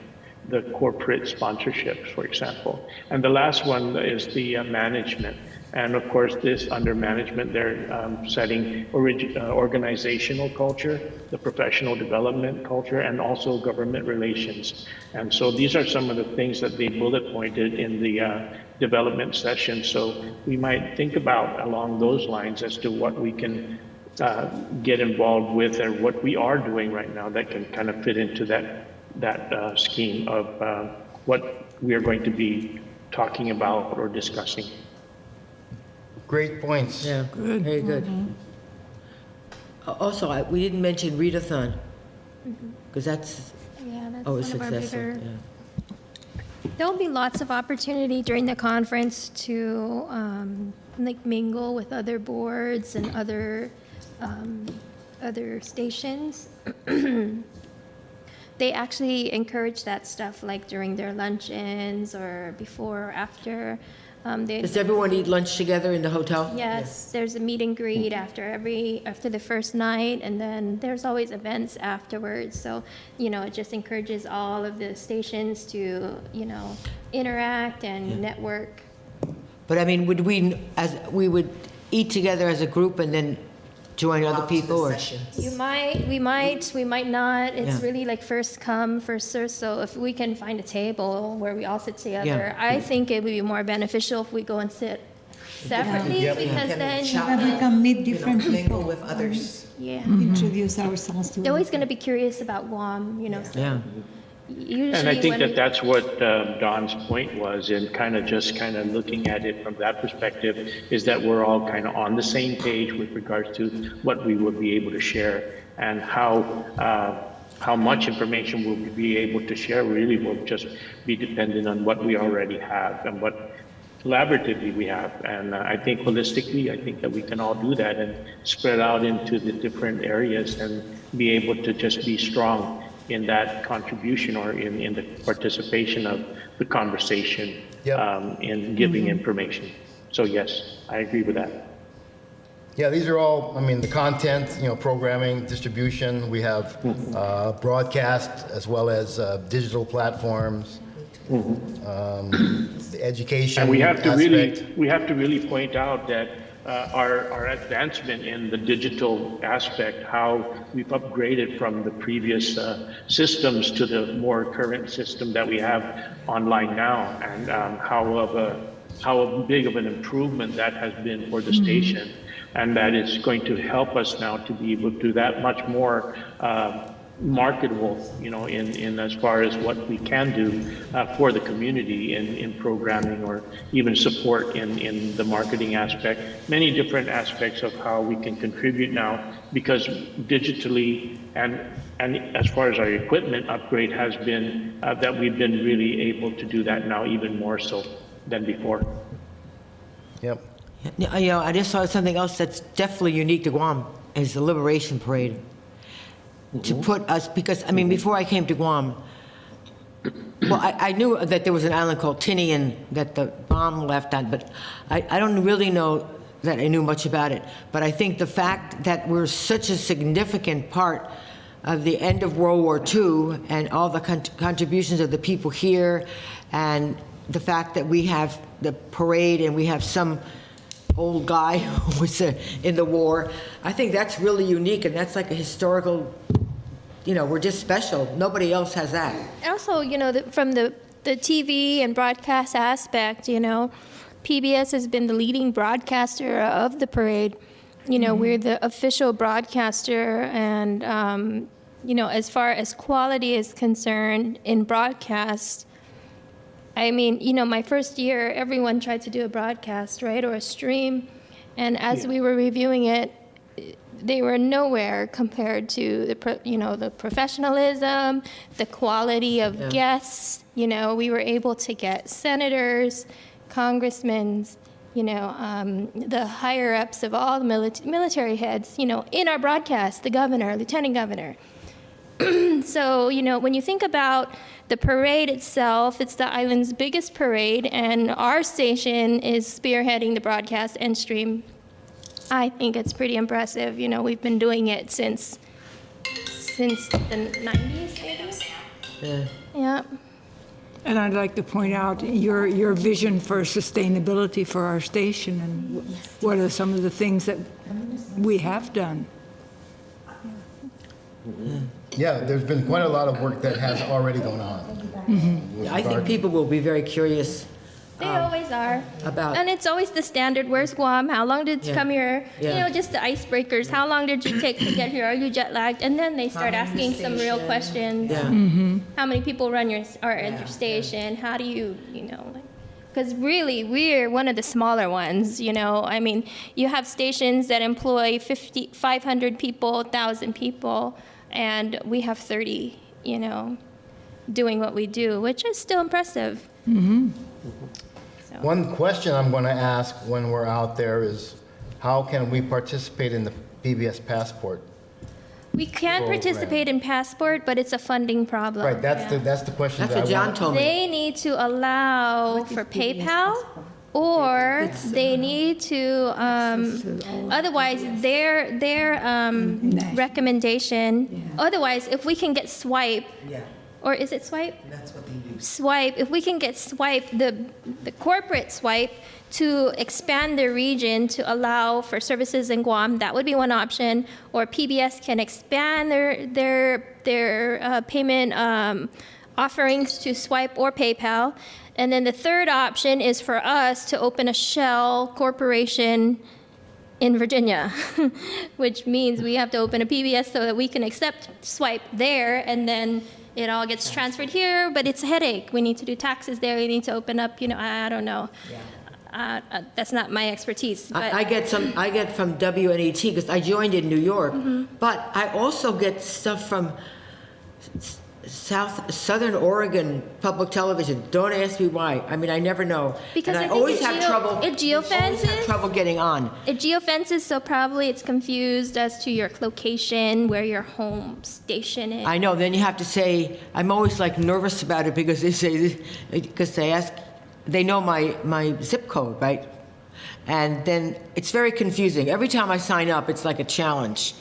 [SPEAKER 7] the corporate sponsorships, for example. And the last one is the management. And of course, this under management, they're setting organizational culture, the professional development culture, and also government relations. And so these are some of the things that they bullet pointed in the development session. So we might think about along those lines as to what we can get involved with, or what we are doing right now that can kind of fit into that scheme of what we are going to be talking about or discussing.
[SPEAKER 1] Great points.
[SPEAKER 2] Yeah, very good. Also, we didn't mention readathon, because that's
[SPEAKER 4] Yeah, that's
[SPEAKER 2] always
[SPEAKER 4] one of our
[SPEAKER 2] successful.
[SPEAKER 4] bigger.
[SPEAKER 2] Yeah.
[SPEAKER 4] There'll be lots of opportunity during the conference to like mingle with other boards and other stations. They actually encourage that stuff like during their luncheons or before or after.
[SPEAKER 2] Does everyone eat lunch together in the hotel?
[SPEAKER 4] Yes, there's a meet and greet after the first night, and then there's always events afterwards. So, it just encourages all of the stations to, interact and network.
[SPEAKER 2] But I mean, would we would eat together as a group and then join other
[SPEAKER 3] Out to the
[SPEAKER 2] people, or?
[SPEAKER 3] sessions.
[SPEAKER 4] We might not. It's
[SPEAKER 2] Yeah.
[SPEAKER 4] really like first come, first serve. So if we can find a table where we all sit together,
[SPEAKER 2] Yeah.
[SPEAKER 4] I think it would be more beneficial if we go and sit separately,
[SPEAKER 1] Yep.
[SPEAKER 4] because
[SPEAKER 3] Can
[SPEAKER 4] then,
[SPEAKER 3] chat,
[SPEAKER 5] And we can meet different
[SPEAKER 3] mingle
[SPEAKER 5] people.
[SPEAKER 3] with others.
[SPEAKER 4] yeah.
[SPEAKER 5] Introduce ourselves to
[SPEAKER 4] They're always
[SPEAKER 5] them.
[SPEAKER 4] going to be curious about Guam, so
[SPEAKER 2] Yeah.
[SPEAKER 4] usually
[SPEAKER 7] And I think
[SPEAKER 4] when-
[SPEAKER 7] that's what Don's point was, in kind of looking at it from that perspective, is that we're all kind of on the same page with regards to what we will be able to share, and how much information we'll be able to share really will just be dependent on what we already have and what collaboratively we have. And I think holistically, I think that we can all do that and spread out into the different areas and be able to just be strong in that contribution, or in the participation of the conversation,
[SPEAKER 1] Yep.
[SPEAKER 7] in giving information. So yes, I agree with that.
[SPEAKER 1] Yeah, these are all, the content, programming, distribution. We have broadcast as well as digital platforms, the education
[SPEAKER 7] And we have
[SPEAKER 1] aspect.
[SPEAKER 7] to really point out that our advancement in the digital aspect, how we've upgraded from the previous systems to the more current system that we have online now, and how of a how big of an improvement that has been for the station, and that it's going to help us now to be able to do that much more marketable, in as far as what we can do for the community in programming or even support in the marketing aspect. Many different aspects of how we can contribute now, because digitally and as far as our equipment upgrade has been, that we've been really able to do that now even more so than before.
[SPEAKER 1] Yep.
[SPEAKER 2] I just saw something else that's definitely unique to Guam is the Liberation Parade. To put us, because, before I came to Guam, well, I knew that there was an island called Tinian that the bomb left on, but I don't really know that I knew much about it. But I think the fact that we're such a significant part of the end of World War II and all the contributions of the people here, and the fact that we have the parade and we have some old guy who was in the war, I think that's really unique, and that's like a historical, we're just special. Nobody else has that.
[SPEAKER 4] Also, from the TV and broadcast aspect, PBS has been the leading broadcaster of the parade. We're the official broadcaster, and, as far as quality is concerned in broadcast, my first year, everyone tried to do a broadcast, right, or a stream, and as we were reviewing it, they were nowhere compared to the professionalism, the quality of guests. We were able to get senators, congressmen, the higher ups of all the military heads, in our broadcast, the governor, lieutenant governor. So, when you think about the parade itself, it's the island's biggest parade, and our station is spearheading the broadcast and stream. I think it's pretty impressive. We've been doing it since the 90s, maybe? Yeah.
[SPEAKER 6] And I'd like to point out your vision for sustainability for our station, and what are some of the things that we have done.
[SPEAKER 1] Yeah, there's been quite a lot of work that has already gone on.
[SPEAKER 2] I think people will be very curious
[SPEAKER 4] They always are.
[SPEAKER 2] about.
[SPEAKER 4] And it's always the standard, where's Guam? How long did you come here?
[SPEAKER 2] Yeah.
[SPEAKER 4] Just the icebreakers. How long did you take to get here? Are you jet lagged? And then they start asking some real questions.
[SPEAKER 2] Yeah.
[SPEAKER 4] How many people run at your station? How do you, because really, we're one of the smaller ones, You have stations that employ 500 people, 1,000 people, and we have 30, doing what we do, which is still impressive. So.
[SPEAKER 1] One question I'm going to ask when we're out there is, how can we participate in the PBS Passport?
[SPEAKER 4] We can
[SPEAKER 1] program?
[SPEAKER 4] participate in Passport, but it's a funding problem.
[SPEAKER 1] Right, that's the question.
[SPEAKER 2] That's
[SPEAKER 1] that
[SPEAKER 2] what
[SPEAKER 1] I
[SPEAKER 2] John
[SPEAKER 1] want.
[SPEAKER 2] told me.
[SPEAKER 4] They need to allow for PayPal, or they need to, otherwise their recommendation, otherwise if we can get Swipe, or is it Swipe?
[SPEAKER 3] That's what they do.
[SPEAKER 4] Swipe, if we can get Swipe, the corporate Swipe, to expand their region to allow for services in Guam, that would be one option. Or PBS can expand their payment offerings to Swipe or PayPal. And then the third option is for us to open a shell corporation in Virginia, which means we have to open a PBS so that we can accept Swipe there, and then it all gets transferred here, but it's a headache. We need to do taxes there. We need to open up, I don't know. That's not my expertise. But
[SPEAKER 2] I get from WNET because I joined in New York, but I also get stuff from Southern Oregon Public Television. Don't ask me why. I never know.
[SPEAKER 4] Because
[SPEAKER 2] and
[SPEAKER 4] I
[SPEAKER 2] I
[SPEAKER 4] think
[SPEAKER 2] always
[SPEAKER 4] it
[SPEAKER 2] have trouble.
[SPEAKER 4] it geofences.
[SPEAKER 2] Always have trouble getting on.
[SPEAKER 4] It geofences, so probably it's confused as to your location, where your home station is.
[SPEAKER 2] I know. Then you have to say. I'm always nervous about it because they ask. They know my zip code, right? And then it's very confusing. Every time I sign up, it's like a challenge,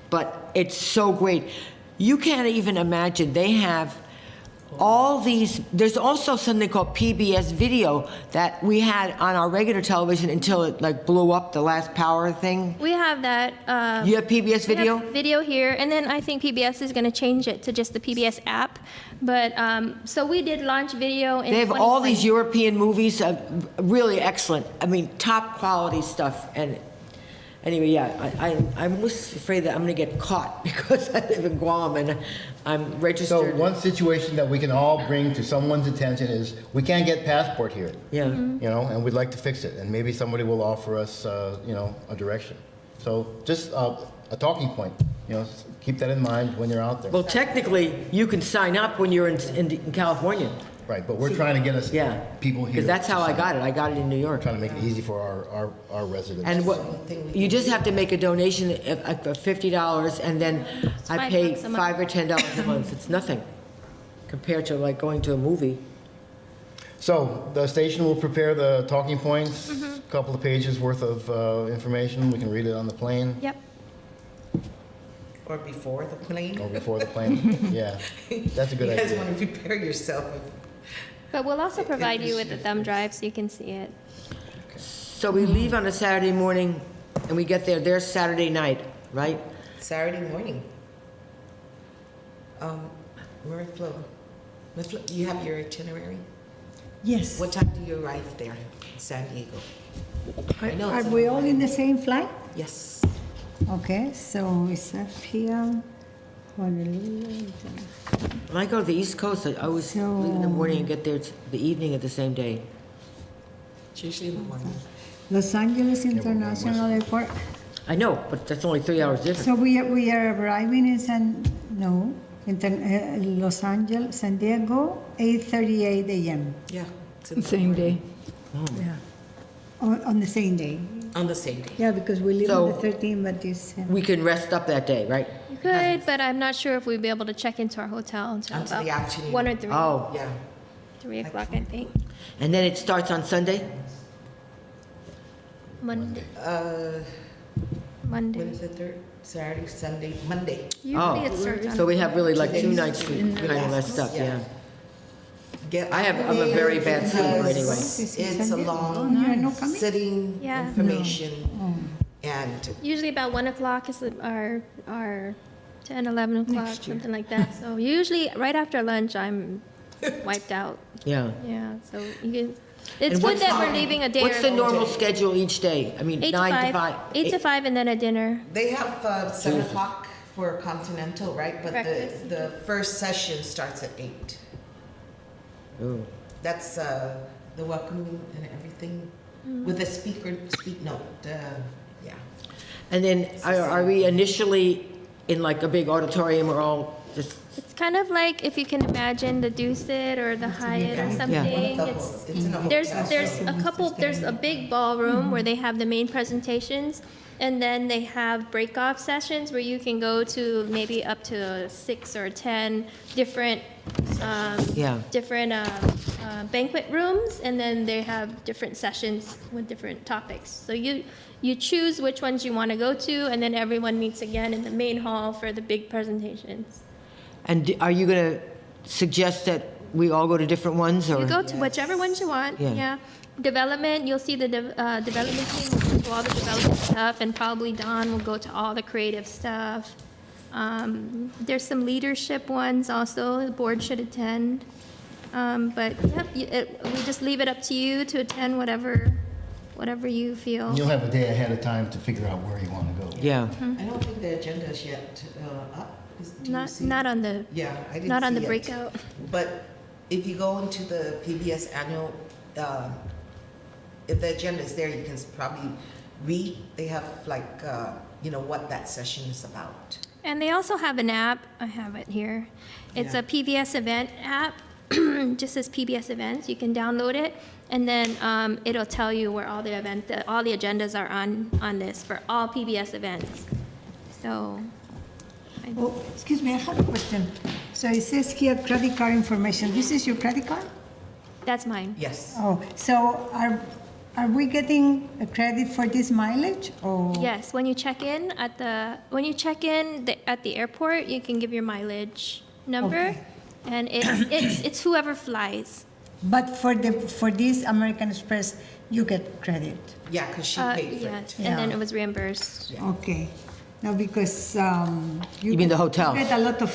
[SPEAKER 2] but it's so great. You can't even imagine. They have all these, there's also something called PBS video that we had on our regular television until it like blew up, the last power thing.
[SPEAKER 4] We have that.
[SPEAKER 2] You have PBS
[SPEAKER 4] We
[SPEAKER 2] video?
[SPEAKER 4] have video here, and then I think PBS is going to change it to just the PBS app. But so we did launch video in
[SPEAKER 2] They have all
[SPEAKER 4] 2020.
[SPEAKER 2] these European movies, really excellent. I mean, top quality stuff. And anyway, yeah, I'm almost afraid that I'm going to get caught because I live in Guam and I'm
[SPEAKER 1] So
[SPEAKER 2] registered.
[SPEAKER 1] one situation that we can all bring to someone's attention is, we can't get passport here,
[SPEAKER 2] Yeah.
[SPEAKER 1] you know, and we'd like to fix it, and maybe somebody will offer us, you know, a direction. So just a talking point, you know, keep that in mind when you're out there.
[SPEAKER 2] Well, technically, you can sign up when you're in California.
[SPEAKER 1] Right, but we're trying to get us
[SPEAKER 2] Yeah.
[SPEAKER 1] people here.
[SPEAKER 2] Because that's how
[SPEAKER 1] to
[SPEAKER 2] I
[SPEAKER 1] sign
[SPEAKER 2] got
[SPEAKER 1] up.
[SPEAKER 2] it. I got it in New York.
[SPEAKER 1] Trying to make it easy for our residents.
[SPEAKER 2] And what,
[SPEAKER 3] That's the only thing we
[SPEAKER 2] you
[SPEAKER 3] can
[SPEAKER 2] just
[SPEAKER 3] do.
[SPEAKER 2] have to make a donation of $50, and then I pay
[SPEAKER 4] $5 a month.
[SPEAKER 2] $5 or $10 a month. It's nothing compared to like going to a movie.
[SPEAKER 1] So the station will prepare the talking points,
[SPEAKER 4] Mm-hmm.
[SPEAKER 1] a couple of pages worth of information. We can read it on the plane
[SPEAKER 4] Yep.
[SPEAKER 3] Or before the plane.
[SPEAKER 1] or before the plane. Yeah, that's a good
[SPEAKER 3] You guys
[SPEAKER 1] idea.
[SPEAKER 3] want to prepare yourself.
[SPEAKER 4] But we'll also provide you with a thumb drive so you can see it.
[SPEAKER 2] So we leave on a Saturday morning, and we get there Saturday night, right?
[SPEAKER 3] Saturday morning. Mariflo, you have your itinerary?
[SPEAKER 5] Yes.
[SPEAKER 3] What time do you arrive there in San Diego? I know
[SPEAKER 5] Are
[SPEAKER 3] it's
[SPEAKER 5] we
[SPEAKER 3] a-
[SPEAKER 5] all in the same flight?
[SPEAKER 3] Yes.
[SPEAKER 5] Okay, so it's up here. Honolulu.
[SPEAKER 2] When I go to the East Coast, I always leave in the morning and get there the evening of the same day.
[SPEAKER 3] It's usually in the morning.
[SPEAKER 5] Los Angeles International Airport.
[SPEAKER 2] I know, but that's only 3 hours difference.
[SPEAKER 5] So we are arriving in Los Angeles, San Diego, 8:38 a.m.
[SPEAKER 3] Yeah. It's in the
[SPEAKER 6] Same
[SPEAKER 3] morning.
[SPEAKER 6] day. Yeah.
[SPEAKER 5] On the same day.
[SPEAKER 3] On the same day.
[SPEAKER 5] Yeah, because we leave
[SPEAKER 2] So-
[SPEAKER 5] on the 13th, but it's
[SPEAKER 2] We can rest up that day, right?
[SPEAKER 4] You could, but I'm not sure if we'd be able to check into our hotel until
[SPEAKER 3] Until the
[SPEAKER 4] about
[SPEAKER 3] afternoon.
[SPEAKER 4] 1 or 3.
[SPEAKER 2] Oh,
[SPEAKER 3] Yeah.
[SPEAKER 4] 3 o'clock, I think.
[SPEAKER 2] and then it starts on Sunday?
[SPEAKER 4] Monday.
[SPEAKER 3] When
[SPEAKER 4] Monday.
[SPEAKER 3] is the third? Saturday, Sunday, Monday.
[SPEAKER 4] Usually it starts on.
[SPEAKER 2] So we have really like 2
[SPEAKER 3] days.
[SPEAKER 2] nights to kind of rest up, yeah.
[SPEAKER 3] Get
[SPEAKER 2] I'm a very bad sleeper anyway.
[SPEAKER 3] It's a
[SPEAKER 5] Oh,
[SPEAKER 3] long
[SPEAKER 5] you're not coming?
[SPEAKER 3] sitting
[SPEAKER 4] Yeah.
[SPEAKER 3] information and
[SPEAKER 4] Usually about 1 o'clock is our 10, 11 o'clock, something like that. So usually right after lunch, I'm wiped out.
[SPEAKER 2] Yeah.
[SPEAKER 4] Yeah, so you can, it's
[SPEAKER 2] And
[SPEAKER 4] good
[SPEAKER 2] what's
[SPEAKER 4] that
[SPEAKER 2] the-
[SPEAKER 4] we're leaving a day
[SPEAKER 2] What's
[SPEAKER 4] early.
[SPEAKER 2] the normal schedule each day? I mean,
[SPEAKER 4] 8
[SPEAKER 2] 9
[SPEAKER 4] to
[SPEAKER 2] to 5?
[SPEAKER 4] 8 to 5 and then a dinner.
[SPEAKER 3] they have 7 o'clock for continental, right? But
[SPEAKER 4] Breakfast.
[SPEAKER 3] the first session starts at 8.
[SPEAKER 2] Ooh.
[SPEAKER 3] That's the welcoming and everything with the speak note. Yeah.
[SPEAKER 2] And then are we initially in like a big auditorium or all just,
[SPEAKER 4] It's kind of like if you can imagine the Dusit or the Hyatt or something. It's
[SPEAKER 3] It's in a
[SPEAKER 4] there's
[SPEAKER 3] hotel.
[SPEAKER 4] there's a big ballroom where they have the main presentations, and then they have break-off sessions where you can go to maybe up to 6 or 10 different
[SPEAKER 2] Yeah.
[SPEAKER 4] different banquet rooms, and then they have different sessions with different topics. So you choose which ones you want to go to, and then everyone meets again in the main hall for the big presentations.
[SPEAKER 2] and are you going to suggest that we all go to different ones or?
[SPEAKER 4] You go to whichever ones you want.
[SPEAKER 2] Yeah.
[SPEAKER 4] Yeah. Development, you'll see the development team will go to all the development stuff, and probably Don will go to all the creative stuff. There's some leadership ones also. The board should attend. But we just leave it up to you to attend whatever you feel.
[SPEAKER 1] You'll have a day ahead of time to figure out where you want to go.
[SPEAKER 2] Yeah.
[SPEAKER 3] I don't think the agenda is yet up. Do you see?
[SPEAKER 4] Not on the
[SPEAKER 3] Yeah, I didn't
[SPEAKER 4] not on
[SPEAKER 3] see
[SPEAKER 4] the
[SPEAKER 3] it.
[SPEAKER 4] breakout.
[SPEAKER 3] But if you go into the PBS annual, if the agenda is there, you can probably read. They have like, what that session is about.
[SPEAKER 4] And they also have an app. I have it here. It's
[SPEAKER 3] Yeah.
[SPEAKER 4] a PBS event app. Just says PBS events. You can download it, and then it'll tell you where all the agendas are on this for all PBS events. So,
[SPEAKER 5] Oh, excuse me, I have a question. So it says here credit card information. This is your credit card?
[SPEAKER 4] that's mine.
[SPEAKER 3] Yes.
[SPEAKER 5] Oh, so are we getting a credit for this mileage or?
[SPEAKER 4] Yes, when you check in at the airport, you can give your mileage number,
[SPEAKER 5] Okay.
[SPEAKER 4] And it's whoever flies.
[SPEAKER 5] But for this American Express, you get credit.
[SPEAKER 3] Yeah, because she paid for
[SPEAKER 4] Yes,
[SPEAKER 3] it.
[SPEAKER 4] and then
[SPEAKER 5] Yeah.
[SPEAKER 4] it was reimbursed.
[SPEAKER 5] Okay. No, because
[SPEAKER 2] You mean the hotel?
[SPEAKER 5] You get a lot of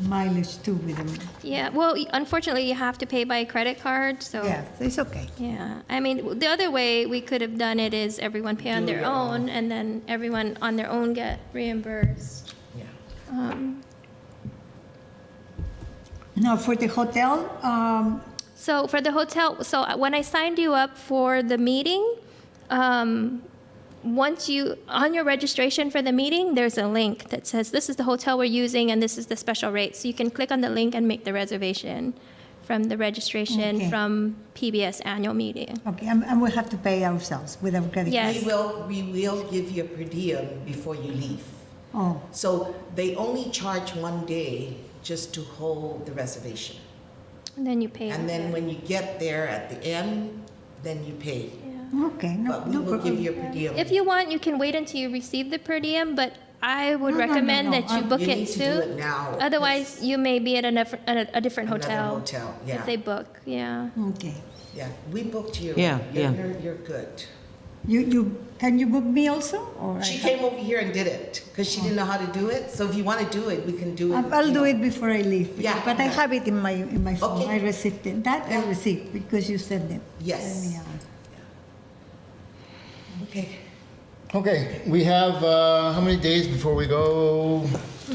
[SPEAKER 5] mileage too with them.
[SPEAKER 4] Yeah, well, unfortunately, you have to pay by credit card, so.
[SPEAKER 5] Yeah, so it's okay.
[SPEAKER 4] Yeah, I mean, the other way we could have done it is everyone pay on
[SPEAKER 3] Do
[SPEAKER 4] their
[SPEAKER 3] your
[SPEAKER 4] own, and then everyone on their own get reimbursed.
[SPEAKER 3] Yeah.
[SPEAKER 5] Now, for the hotel,
[SPEAKER 4] So for the hotel, so when I signed you up for the meeting, once you, on your registration for the meeting, there's a link that says, this is the hotel we're using and this is the special rate. So you can click on the link and make the reservation from the registration
[SPEAKER 5] Okay.
[SPEAKER 4] from PBS annual meeting.
[SPEAKER 5] okay, and we have to pay ourselves with our credit card.
[SPEAKER 4] Yes.
[SPEAKER 3] We will give you a per diem before you leave.
[SPEAKER 5] Oh,
[SPEAKER 3] So they only charge one day just to hold the reservation.
[SPEAKER 4] And then you pay.
[SPEAKER 3] And then when you get there at the end, then you pay.
[SPEAKER 5] okay, no,
[SPEAKER 3] But we
[SPEAKER 5] no
[SPEAKER 3] will give
[SPEAKER 5] problem.
[SPEAKER 3] you a per diem.
[SPEAKER 4] If you want, you can wait until you receive the per diem, but I would
[SPEAKER 5] No, no, no,
[SPEAKER 4] recommend
[SPEAKER 5] no.
[SPEAKER 4] that you book
[SPEAKER 3] You
[SPEAKER 4] it
[SPEAKER 3] need to do
[SPEAKER 4] soon.
[SPEAKER 3] it now.
[SPEAKER 4] Otherwise, you may be at a different
[SPEAKER 3] Another
[SPEAKER 4] hotel.
[SPEAKER 3] hotel,
[SPEAKER 4] If
[SPEAKER 3] yeah.
[SPEAKER 4] they book, yeah.
[SPEAKER 5] Okay.
[SPEAKER 3] Yeah, we booked you.
[SPEAKER 2] Yeah, yeah.
[SPEAKER 3] You're good.
[SPEAKER 5] Can you book me also? Or
[SPEAKER 3] She came over here and did it because she didn't know how to do it. So if you want to do it, we can do it.
[SPEAKER 5] I'll
[SPEAKER 3] you
[SPEAKER 5] do
[SPEAKER 3] know.
[SPEAKER 5] it before I leave.
[SPEAKER 3] Yeah,
[SPEAKER 5] But I
[SPEAKER 3] yeah.
[SPEAKER 5] have it in my phone.
[SPEAKER 3] Okay.
[SPEAKER 5] I received it. That I
[SPEAKER 3] Yeah.
[SPEAKER 5] received because you sent it.
[SPEAKER 3] Yes.
[SPEAKER 5] Send me,
[SPEAKER 3] Okay.
[SPEAKER 1] Okay, we have, how many days before we go?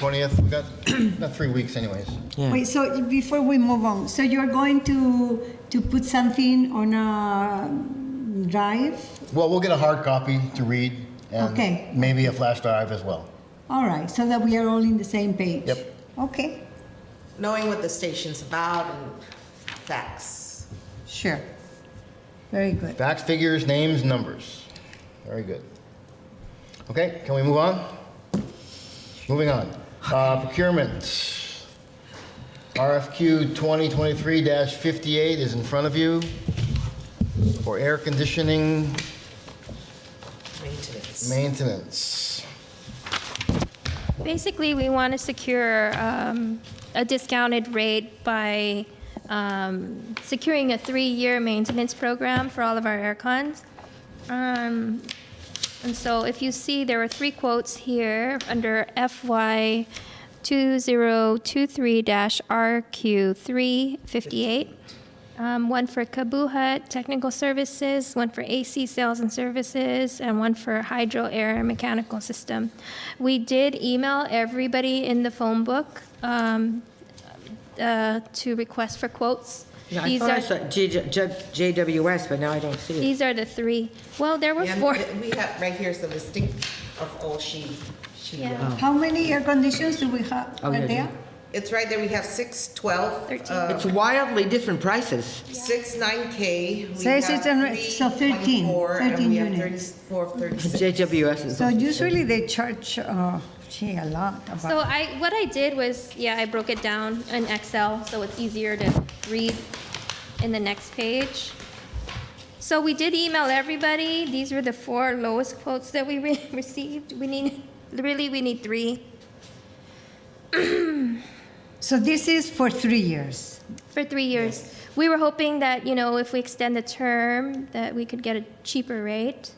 [SPEAKER 1] 20th, we got about 3 weeks anyways.
[SPEAKER 2] Yeah.
[SPEAKER 5] Wait, so before we move on, so you're going to put something on a drive?
[SPEAKER 1] Well, we'll get a hard copy to read and
[SPEAKER 5] Okay.
[SPEAKER 1] maybe a flash drive as well.
[SPEAKER 5] All right, so that we are all in the same page?
[SPEAKER 1] Yep.
[SPEAKER 5] Okay,
[SPEAKER 3] Knowing what the station's about and facts.
[SPEAKER 5] sure. Very good.
[SPEAKER 1] Facts, figures, names, numbers. Very good. Okay, can we move on? Moving on. Procurement. RFQ 2023-58 is in front of you for air conditioning
[SPEAKER 3] Maintenance.
[SPEAKER 1] maintenance.
[SPEAKER 4] Basically, we want to secure a discounted rate by securing a 3-year maintenance program for all of our air cons. And so if you see, there are 3 quotes here under FY 2023-RQ358. One for Kabuhat Technical Services, one for AC Sales and Services, and one for Hydro Air and Mechanical System. We did email everybody in the phone book to request for quotes.
[SPEAKER 2] Yeah, I
[SPEAKER 4] These
[SPEAKER 2] thought I
[SPEAKER 4] are,
[SPEAKER 2] saw JWS, but now I don't see it.
[SPEAKER 4] these are the 3. Well, there were
[SPEAKER 3] Yeah,
[SPEAKER 4] 4.
[SPEAKER 3] we have, right here is the listing of all she
[SPEAKER 4] Yeah.
[SPEAKER 5] How many air conditions do we have
[SPEAKER 2] Oh, yeah,
[SPEAKER 5] there?
[SPEAKER 2] yeah.
[SPEAKER 3] It's right there, we have 6, 12.
[SPEAKER 4] 13.
[SPEAKER 2] It's wildly different prices.
[SPEAKER 3] 6, 9K. We
[SPEAKER 5] Says
[SPEAKER 3] have
[SPEAKER 5] it's on-
[SPEAKER 3] 3,
[SPEAKER 5] so 13,
[SPEAKER 3] 24, and
[SPEAKER 5] 13
[SPEAKER 3] we have
[SPEAKER 5] units.
[SPEAKER 3] 34, 36.
[SPEAKER 2] JWS is.
[SPEAKER 5] So usually they charge, a lot about.
[SPEAKER 4] So what I did was, I broke it down in Excel so it's easier to read in the next page. So we did email everybody. These were the 4 lowest quotes that we received. We need 3
[SPEAKER 5] So this is for 3 years.
[SPEAKER 4] for 3 years. We were hoping that, if we extend the term, that we could get a cheaper rate.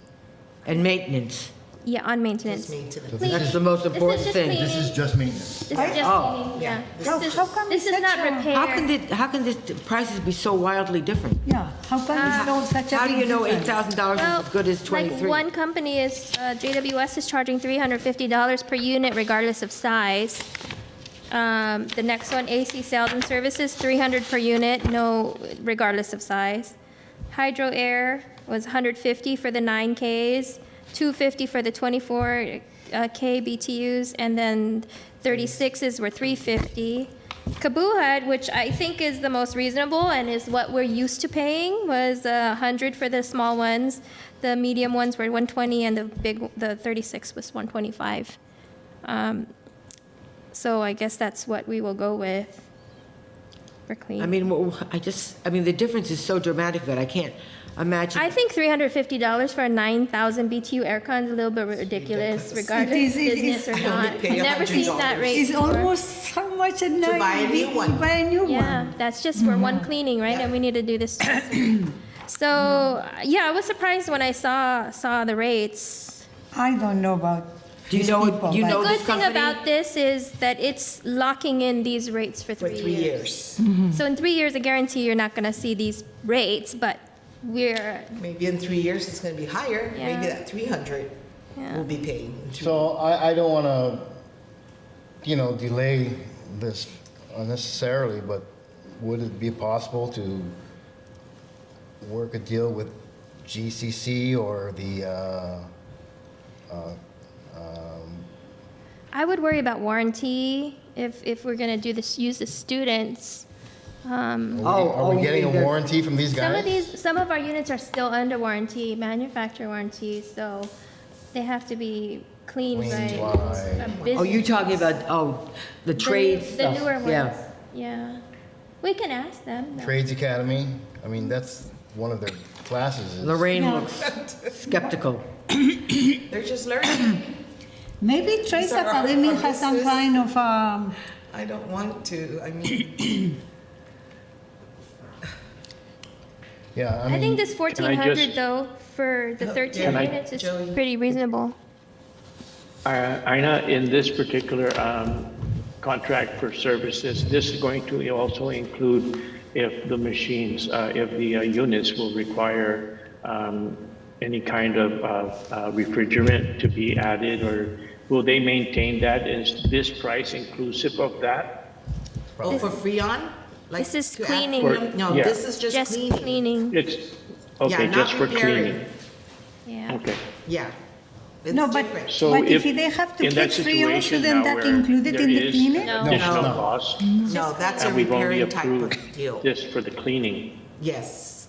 [SPEAKER 2] And maintenance.
[SPEAKER 4] Yeah, on maintenance.
[SPEAKER 3] Just maintenance.
[SPEAKER 4] Cleaning.
[SPEAKER 2] That's the most
[SPEAKER 4] This is
[SPEAKER 2] important
[SPEAKER 4] just
[SPEAKER 2] thing.
[SPEAKER 4] cleaning.
[SPEAKER 1] This is just maintenance.
[SPEAKER 4] This is just
[SPEAKER 2] Oh.
[SPEAKER 4] cleaning, yeah.
[SPEAKER 3] Yeah.
[SPEAKER 4] This
[SPEAKER 5] How come
[SPEAKER 4] this
[SPEAKER 5] it's
[SPEAKER 4] is not
[SPEAKER 5] such a-
[SPEAKER 4] repair.
[SPEAKER 2] How can the prices be so wildly different?
[SPEAKER 5] Yeah, how come it's not such a
[SPEAKER 2] How do
[SPEAKER 5] big
[SPEAKER 2] you know
[SPEAKER 5] difference?
[SPEAKER 2] $8,000 is as good as 23?
[SPEAKER 4] Like one company is, JWS is charging $350 per unit regardless of size. The next one, AC Sales and Services, $300 per unit, regardless of size. Hydro Air was $150 for the 9Ks, $250 for the 24K BTUs, and then 36s were $350. Kabuhat, which I think is the most reasonable and is what we're used to paying, was $100 for the small ones. The medium ones were $120, and the 36 was $125. So I guess that's what we will go with for clean.
[SPEAKER 2] I mean, the difference is so dramatic that I can't imagine.
[SPEAKER 4] I think $350 for a 9,000 BTU aircon is a little bit ridiculous, regardless
[SPEAKER 5] It is,
[SPEAKER 4] of
[SPEAKER 5] it
[SPEAKER 4] business
[SPEAKER 5] is.
[SPEAKER 4] or not.
[SPEAKER 3] I only pay
[SPEAKER 4] I've never seen that
[SPEAKER 3] $100.
[SPEAKER 4] rate
[SPEAKER 5] It's
[SPEAKER 4] before.
[SPEAKER 5] almost how much a night?
[SPEAKER 3] buy a new one.
[SPEAKER 5] Buy a new
[SPEAKER 4] Yeah,
[SPEAKER 5] one.
[SPEAKER 4] that's just for one cleaning, right? And we need to do this twice a year. So, yeah, I was surprised when I saw the rates.
[SPEAKER 5] I don't know about
[SPEAKER 2] Do you
[SPEAKER 5] these
[SPEAKER 2] know-
[SPEAKER 5] people,
[SPEAKER 2] do you
[SPEAKER 5] but-
[SPEAKER 2] know-
[SPEAKER 4] The good
[SPEAKER 2] this
[SPEAKER 4] thing
[SPEAKER 2] company?
[SPEAKER 4] about this is that it's locking in these rates for
[SPEAKER 3] For
[SPEAKER 4] 3 years.
[SPEAKER 3] 3 years.
[SPEAKER 4] So in 3 years, I guarantee you're not going to see these rates, but we're,
[SPEAKER 3] Maybe in 3 years, it's gonna be higher. Maybe
[SPEAKER 4] Yeah.
[SPEAKER 3] that 300
[SPEAKER 4] Yeah.
[SPEAKER 3] will be paid.
[SPEAKER 1] So I don't want to, delay this unnecessarily, but would it be possible to work a deal with GCC or the,
[SPEAKER 4] I would worry about warranty if we're going to do this, use the students.
[SPEAKER 1] are we
[SPEAKER 2] you
[SPEAKER 1] getting
[SPEAKER 2] mean
[SPEAKER 1] a
[SPEAKER 2] the-
[SPEAKER 1] warranty from these guys?
[SPEAKER 4] Some of our units are still under warranty, manufacturer warranty, so they have to be cleaned
[SPEAKER 1] Cleaned
[SPEAKER 4] right.
[SPEAKER 1] by-
[SPEAKER 4] A business-
[SPEAKER 2] Oh, you talking about, the trade
[SPEAKER 4] The
[SPEAKER 2] stuff?
[SPEAKER 4] newer ones,
[SPEAKER 2] Yeah.
[SPEAKER 4] yeah. We can ask them. though.
[SPEAKER 1] Trades Academy, I mean, that's one of their classes. is-
[SPEAKER 2] Lorraine
[SPEAKER 5] Yeah.
[SPEAKER 2] looks skeptical.
[SPEAKER 3] They're just learning.
[SPEAKER 5] Maybe Trace
[SPEAKER 3] These are our
[SPEAKER 5] Academy has some
[SPEAKER 3] business.
[SPEAKER 5] kind of,
[SPEAKER 3] I don't want to, I mean,
[SPEAKER 1] Yeah,
[SPEAKER 4] I think this
[SPEAKER 7] I
[SPEAKER 4] 1,400
[SPEAKER 7] just-
[SPEAKER 4] though, for the 13
[SPEAKER 7] Can I-
[SPEAKER 4] units is
[SPEAKER 3] Joey?
[SPEAKER 4] pretty reasonable.
[SPEAKER 7] Ina, in this particular contract for services, this is going to also include if the machines, if the units will require any kind of refrigerant to be added, or will they maintain that? Is this price inclusive of that?
[SPEAKER 3] oh, for Freon? Like
[SPEAKER 4] This is
[SPEAKER 3] to add
[SPEAKER 4] cleaning.
[SPEAKER 3] Freon? No,
[SPEAKER 7] Yeah.
[SPEAKER 3] this is just cleaning.
[SPEAKER 4] cleaning,
[SPEAKER 7] It's, okay,
[SPEAKER 3] not
[SPEAKER 7] just for
[SPEAKER 3] repairing.
[SPEAKER 7] cleaning.
[SPEAKER 4] yeah.
[SPEAKER 7] Okay.
[SPEAKER 3] Yeah. It's
[SPEAKER 5] no, but,
[SPEAKER 3] different.
[SPEAKER 7] So
[SPEAKER 5] but if
[SPEAKER 7] if
[SPEAKER 5] they have to
[SPEAKER 7] in
[SPEAKER 5] put
[SPEAKER 7] that
[SPEAKER 5] free on,
[SPEAKER 7] situation
[SPEAKER 5] shouldn't
[SPEAKER 7] now
[SPEAKER 5] that
[SPEAKER 7] where
[SPEAKER 5] included
[SPEAKER 7] there
[SPEAKER 5] in the
[SPEAKER 7] is
[SPEAKER 5] cleaning?
[SPEAKER 4] No.
[SPEAKER 7] additional
[SPEAKER 1] No.
[SPEAKER 7] cost,
[SPEAKER 3] No, that's a
[SPEAKER 7] and we've only
[SPEAKER 3] repairing type of
[SPEAKER 7] approved
[SPEAKER 3] deal.
[SPEAKER 7] this for the cleaning.
[SPEAKER 3] Yes.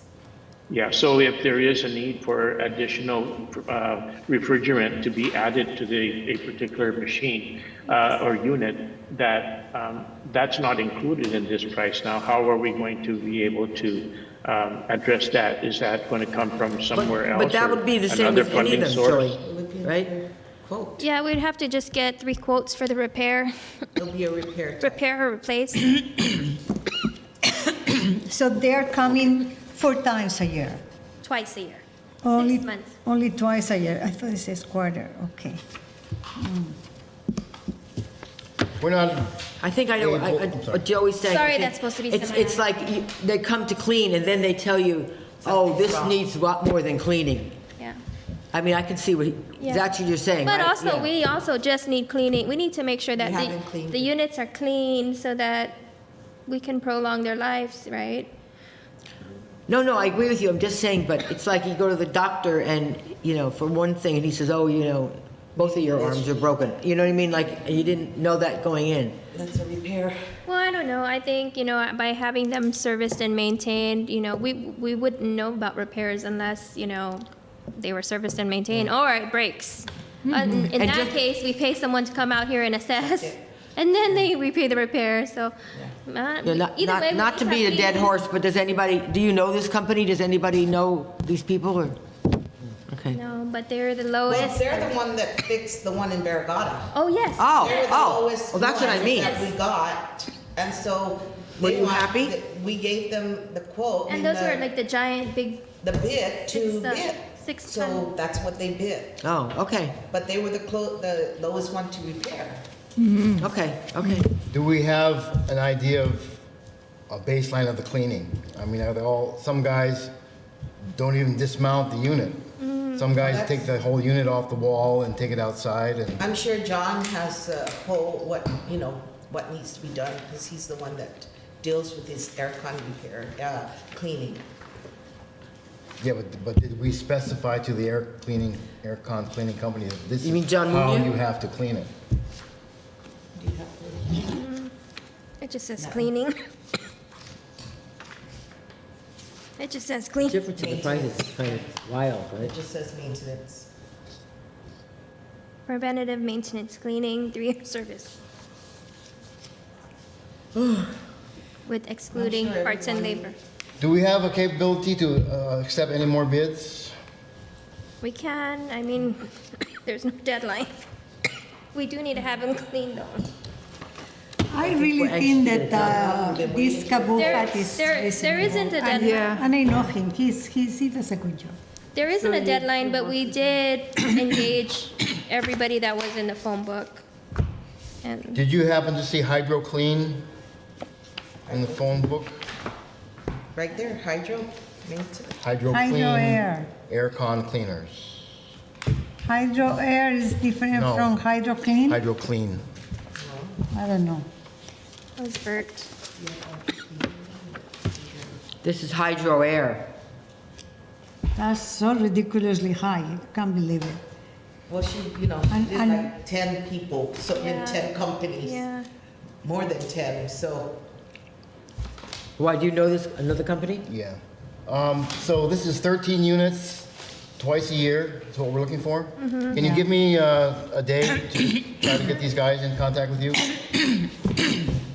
[SPEAKER 7] Yeah, so if there is a need for additional refrigerant to be added to a particular machine or unit, that's not included in this price now. How are we going to be able to address that? Is that going to come from somewhere else?
[SPEAKER 2] But that
[SPEAKER 7] or
[SPEAKER 2] would be the same
[SPEAKER 7] another
[SPEAKER 2] with any of
[SPEAKER 7] funding
[SPEAKER 2] them,
[SPEAKER 7] source?
[SPEAKER 2] Joey,
[SPEAKER 3] It would be
[SPEAKER 2] right?
[SPEAKER 3] a quote.
[SPEAKER 4] Yeah, we'd have to just get 3 quotes for the repair,
[SPEAKER 3] It'll be a repair type.
[SPEAKER 4] repair or replace.
[SPEAKER 5] So they're coming 4 times a year?
[SPEAKER 4] Twice a year.
[SPEAKER 5] Only,
[SPEAKER 4] 6 months.
[SPEAKER 5] only twice a year? I thought it says quarter, okay.
[SPEAKER 1] We're not,
[SPEAKER 2] I think I know what Joey's saying.
[SPEAKER 4] Sorry,
[SPEAKER 2] I think
[SPEAKER 4] that's supposed to be
[SPEAKER 2] It's like they come to clean and then they tell you, oh, this needs a lot more than cleaning.
[SPEAKER 4] Yeah.
[SPEAKER 2] I mean, I can see
[SPEAKER 4] Yeah.
[SPEAKER 2] that's what you're saying,
[SPEAKER 4] But
[SPEAKER 2] right?
[SPEAKER 4] also,
[SPEAKER 2] Yeah.
[SPEAKER 4] we also just need cleaning. We need to make sure that
[SPEAKER 3] We haven't cleaned
[SPEAKER 4] the
[SPEAKER 3] it.
[SPEAKER 4] units are clean so that we can prolong their lives, right?
[SPEAKER 2] No, I agree with you. I'm just saying, but it's like you go to the doctor and, for one thing, and he says, oh, both of your arms are broken. You know what I mean? Like, you didn't know that going in.
[SPEAKER 3] That's a repair.
[SPEAKER 4] Well, I don't know. I think, by having them serviced and maintained, we wouldn't know about repairs unless, they were serviced and maintained, or it breaks. In
[SPEAKER 2] And
[SPEAKER 4] that
[SPEAKER 2] just-
[SPEAKER 4] case, we pay someone to come out here and assess, and then they repay the repair, so. Either way, we
[SPEAKER 2] Not to
[SPEAKER 4] need
[SPEAKER 2] be a
[SPEAKER 4] some
[SPEAKER 2] dead
[SPEAKER 4] cleaning.
[SPEAKER 2] horse, but do you know this company? Does anybody know these people or? Okay.
[SPEAKER 4] No, but they're the
[SPEAKER 3] Well,
[SPEAKER 4] lowest.
[SPEAKER 3] they're the one that fixed the one in Barragata.
[SPEAKER 4] Oh, yes.
[SPEAKER 3] They're the
[SPEAKER 2] Oh,
[SPEAKER 3] lowest
[SPEAKER 2] well, that's what I
[SPEAKER 3] ones
[SPEAKER 2] mean.
[SPEAKER 3] that we got, and so.
[SPEAKER 2] Were
[SPEAKER 3] they
[SPEAKER 2] you
[SPEAKER 3] want-
[SPEAKER 2] happy?
[SPEAKER 3] We gave them the quote.
[SPEAKER 4] And those were like the giant, big,
[SPEAKER 3] The bid to
[SPEAKER 4] Six,
[SPEAKER 3] bid.
[SPEAKER 4] 6
[SPEAKER 3] So
[SPEAKER 4] ton.
[SPEAKER 3] that's what they bid,
[SPEAKER 2] Oh, okay,
[SPEAKER 3] but they were the lowest one to repair.
[SPEAKER 2] okay.
[SPEAKER 1] do we have an idea of a baseline of the cleaning? I mean, are they all, some guys don't even dismount the unit. Some guys take the whole unit off the wall and take it outside and,
[SPEAKER 3] I'm sure John has a whole, what needs to be done, because he's the one that deals with his aircon repair, cleaning.
[SPEAKER 1] yeah, but did we specify to the aircon cleaning company that this
[SPEAKER 2] You mean
[SPEAKER 1] is
[SPEAKER 2] John
[SPEAKER 1] how
[SPEAKER 2] Munoz?
[SPEAKER 1] you have to clean it?
[SPEAKER 3] Do you have to?
[SPEAKER 4] it just says cleaning. It just says clean.
[SPEAKER 2] Difference in the prices is kind of wild,
[SPEAKER 3] It
[SPEAKER 2] right?
[SPEAKER 3] just says maintenance.
[SPEAKER 4] Preventative maintenance, cleaning, 3-year service. With excluding
[SPEAKER 3] I'm sure
[SPEAKER 4] parts and
[SPEAKER 3] everyone-
[SPEAKER 4] labor.
[SPEAKER 1] Do we have a capability to accept any more bids?
[SPEAKER 4] We can, I mean, there's no deadline. We do need to have them cleaned though.
[SPEAKER 5] I really
[SPEAKER 2] we're
[SPEAKER 5] think
[SPEAKER 2] anxious
[SPEAKER 5] that this Kabuhat is
[SPEAKER 4] There
[SPEAKER 5] reasonable.
[SPEAKER 4] isn't a deadline.
[SPEAKER 6] Yeah.
[SPEAKER 5] And I know him, he does a good job.
[SPEAKER 4] There isn't a deadline, but we did engage everybody that was in the phone book. And
[SPEAKER 1] Did you happen to see Hydro Clean in the phone book?
[SPEAKER 3] Right there, hydro, maintenance.
[SPEAKER 1] Hydro
[SPEAKER 5] Hydro
[SPEAKER 1] Clean
[SPEAKER 5] Air.
[SPEAKER 1] Aircon cleaners.
[SPEAKER 5] Hydro Air is different
[SPEAKER 1] No.
[SPEAKER 5] from Hydro Clean?
[SPEAKER 1] Hydro Clean.
[SPEAKER 5] I don't know.
[SPEAKER 4] that was Bert.
[SPEAKER 2] This is Hydro Air.
[SPEAKER 5] That's so ridiculously high, I can't believe it.
[SPEAKER 3] Well, she, you know,
[SPEAKER 5] And-
[SPEAKER 3] she did
[SPEAKER 5] and-
[SPEAKER 3] like 10 people, so in
[SPEAKER 4] Yeah.
[SPEAKER 3] 10 companies,
[SPEAKER 4] Yeah.
[SPEAKER 3] more than 10, so.
[SPEAKER 2] Why, do you know this, another company?
[SPEAKER 1] Yeah. So this is 13 units, twice a year, is what we're looking for. Can you give me a day to try to get these guys in contact with you?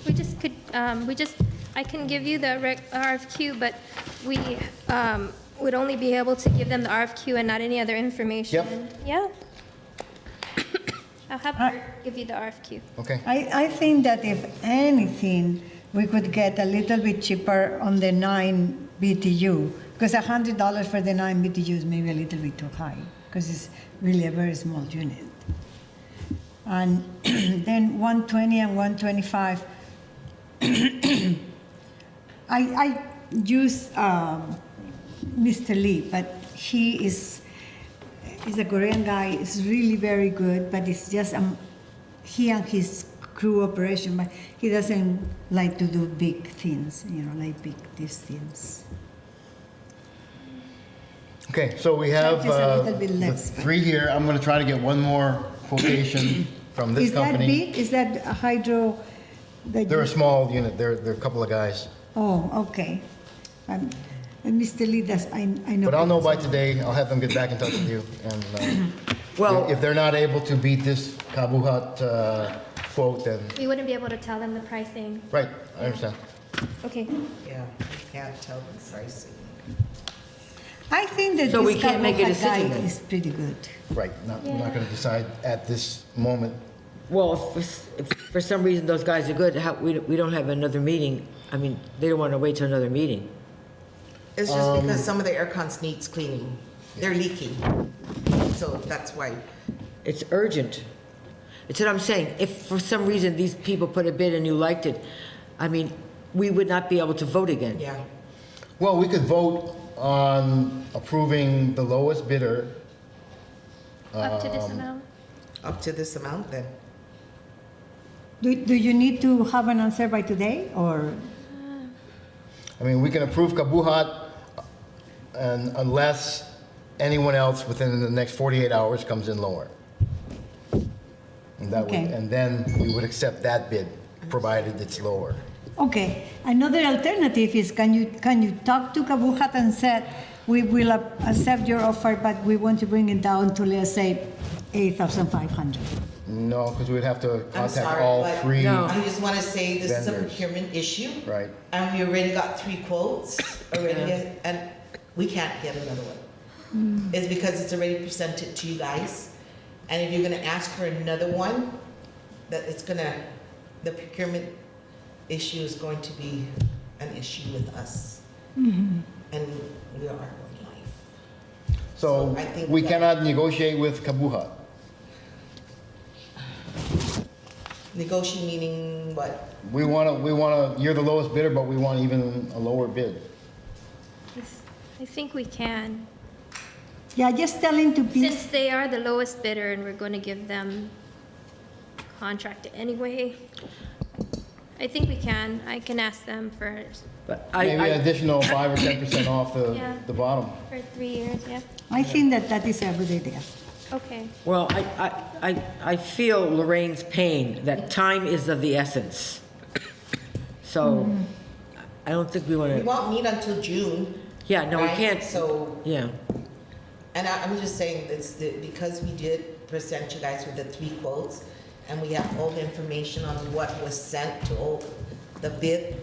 [SPEAKER 4] We just could, I can give you the RFQ, but we would only be able to give them the RFQ and not any other information.
[SPEAKER 1] Yep.
[SPEAKER 4] Yeah. I'll have Bert give you the RFQ.
[SPEAKER 1] Okay.
[SPEAKER 5] I think that if anything, we could get a little bit cheaper on the 9 BTU, because $100 for the 9 BTU is maybe a little bit too high, because it's really a very small unit. And then 120 and 125. I use Mr. Lee, but he's a Korean guy. He's really very good, but it's just he and his crew operation. But he doesn't like to do big things, like these things.
[SPEAKER 1] Okay, so we have
[SPEAKER 5] Charge is a little bit
[SPEAKER 1] the
[SPEAKER 5] less, but-
[SPEAKER 1] 3 here. I'm going to try to get one more quotation from this
[SPEAKER 5] Is that
[SPEAKER 1] company.
[SPEAKER 5] big? Is that a hydro?
[SPEAKER 1] They're a small unit. They're a couple of guys.
[SPEAKER 5] Oh, okay. And Mr. Lee does. I know.
[SPEAKER 1] But I'll know by today. I'll have them get back in touch with you. And
[SPEAKER 2] Well,
[SPEAKER 1] if they're not able to beat this Kabuhat quote, then
[SPEAKER 4] We wouldn't be able to tell them the pricing.
[SPEAKER 1] right, I understand.
[SPEAKER 4] Okay.
[SPEAKER 3] Yeah, you can't tell the pricing.
[SPEAKER 5] I think that
[SPEAKER 2] So we
[SPEAKER 5] this
[SPEAKER 2] can't make a
[SPEAKER 5] Kabuhat
[SPEAKER 2] decision
[SPEAKER 5] guy
[SPEAKER 2] then?
[SPEAKER 5] is pretty good.
[SPEAKER 1] Right, we're not going to decide at this moment.
[SPEAKER 2] well, if for some reason those guys are good, we don't have another meeting. I mean, they don't want to wait till another meeting.
[SPEAKER 3] It's just because some of the air cons needs cleaning. They're leaking. So that's why.
[SPEAKER 2] It's urgent. It's what I'm saying. If for some reason these people put a bid and you liked it, I mean, we would not be able to vote again.
[SPEAKER 3] Yeah.
[SPEAKER 1] Well, we could vote on approving the lowest bidder.
[SPEAKER 4] Up to this amount.
[SPEAKER 3] Up to this amount then.
[SPEAKER 5] Do you need to have an answer by today, or?
[SPEAKER 1] I mean, we can approve Kabuhat and unless anyone else within the next 48 hours comes in lower. And that would,
[SPEAKER 5] Okay.
[SPEAKER 1] and then we would accept that bid, provided it's lower.
[SPEAKER 5] Okay, another alternative is, can you talk to Kabuhat and say, we will accept your offer, but we want to bring it down to, let's say, 8,500.
[SPEAKER 1] No, because we'd have to
[SPEAKER 3] I'm
[SPEAKER 1] contact
[SPEAKER 3] sorry,
[SPEAKER 1] all
[SPEAKER 3] but
[SPEAKER 1] 3.
[SPEAKER 2] No.
[SPEAKER 3] I just want to say this is a
[SPEAKER 1] Vendors.
[SPEAKER 3] procurement issue.
[SPEAKER 1] Right.
[SPEAKER 3] And we already got 3 quotes already, and we can't get another one. It's because it's already presented to you guys. And if you're gonna ask for another one, the procurement issue is going to be an issue with us. And we are going live.
[SPEAKER 1] So
[SPEAKER 3] I think
[SPEAKER 1] we
[SPEAKER 3] that-
[SPEAKER 1] cannot negotiate with Kabuhat.
[SPEAKER 3] Negotiating meaning what?
[SPEAKER 1] We want to, you're the lowest bidder, but we want even a lower bid.
[SPEAKER 4] I think we can.
[SPEAKER 5] Yeah, just tell him to please,
[SPEAKER 4] Since they are the lowest bidder and we're going to give them contract anyway, I think we can. I can ask them for
[SPEAKER 2] But
[SPEAKER 1] Maybe an
[SPEAKER 2] I,
[SPEAKER 1] additional 5 or 10% off
[SPEAKER 4] Yeah.
[SPEAKER 1] the bottom.
[SPEAKER 4] 3 years, yeah?
[SPEAKER 5] I think that is a good idea.
[SPEAKER 4] Okay.
[SPEAKER 2] well, I feel Lorraine's pain, that time is of the essence. So, I don't think we want
[SPEAKER 3] We
[SPEAKER 2] to,
[SPEAKER 3] won't meet until June.
[SPEAKER 2] yeah, no, we
[SPEAKER 3] right?
[SPEAKER 2] can't,
[SPEAKER 3] So,
[SPEAKER 2] yeah.
[SPEAKER 3] and I'm just saying, because we did present you guys with the 3 quotes, and we have all the information on what was sent to all the bid,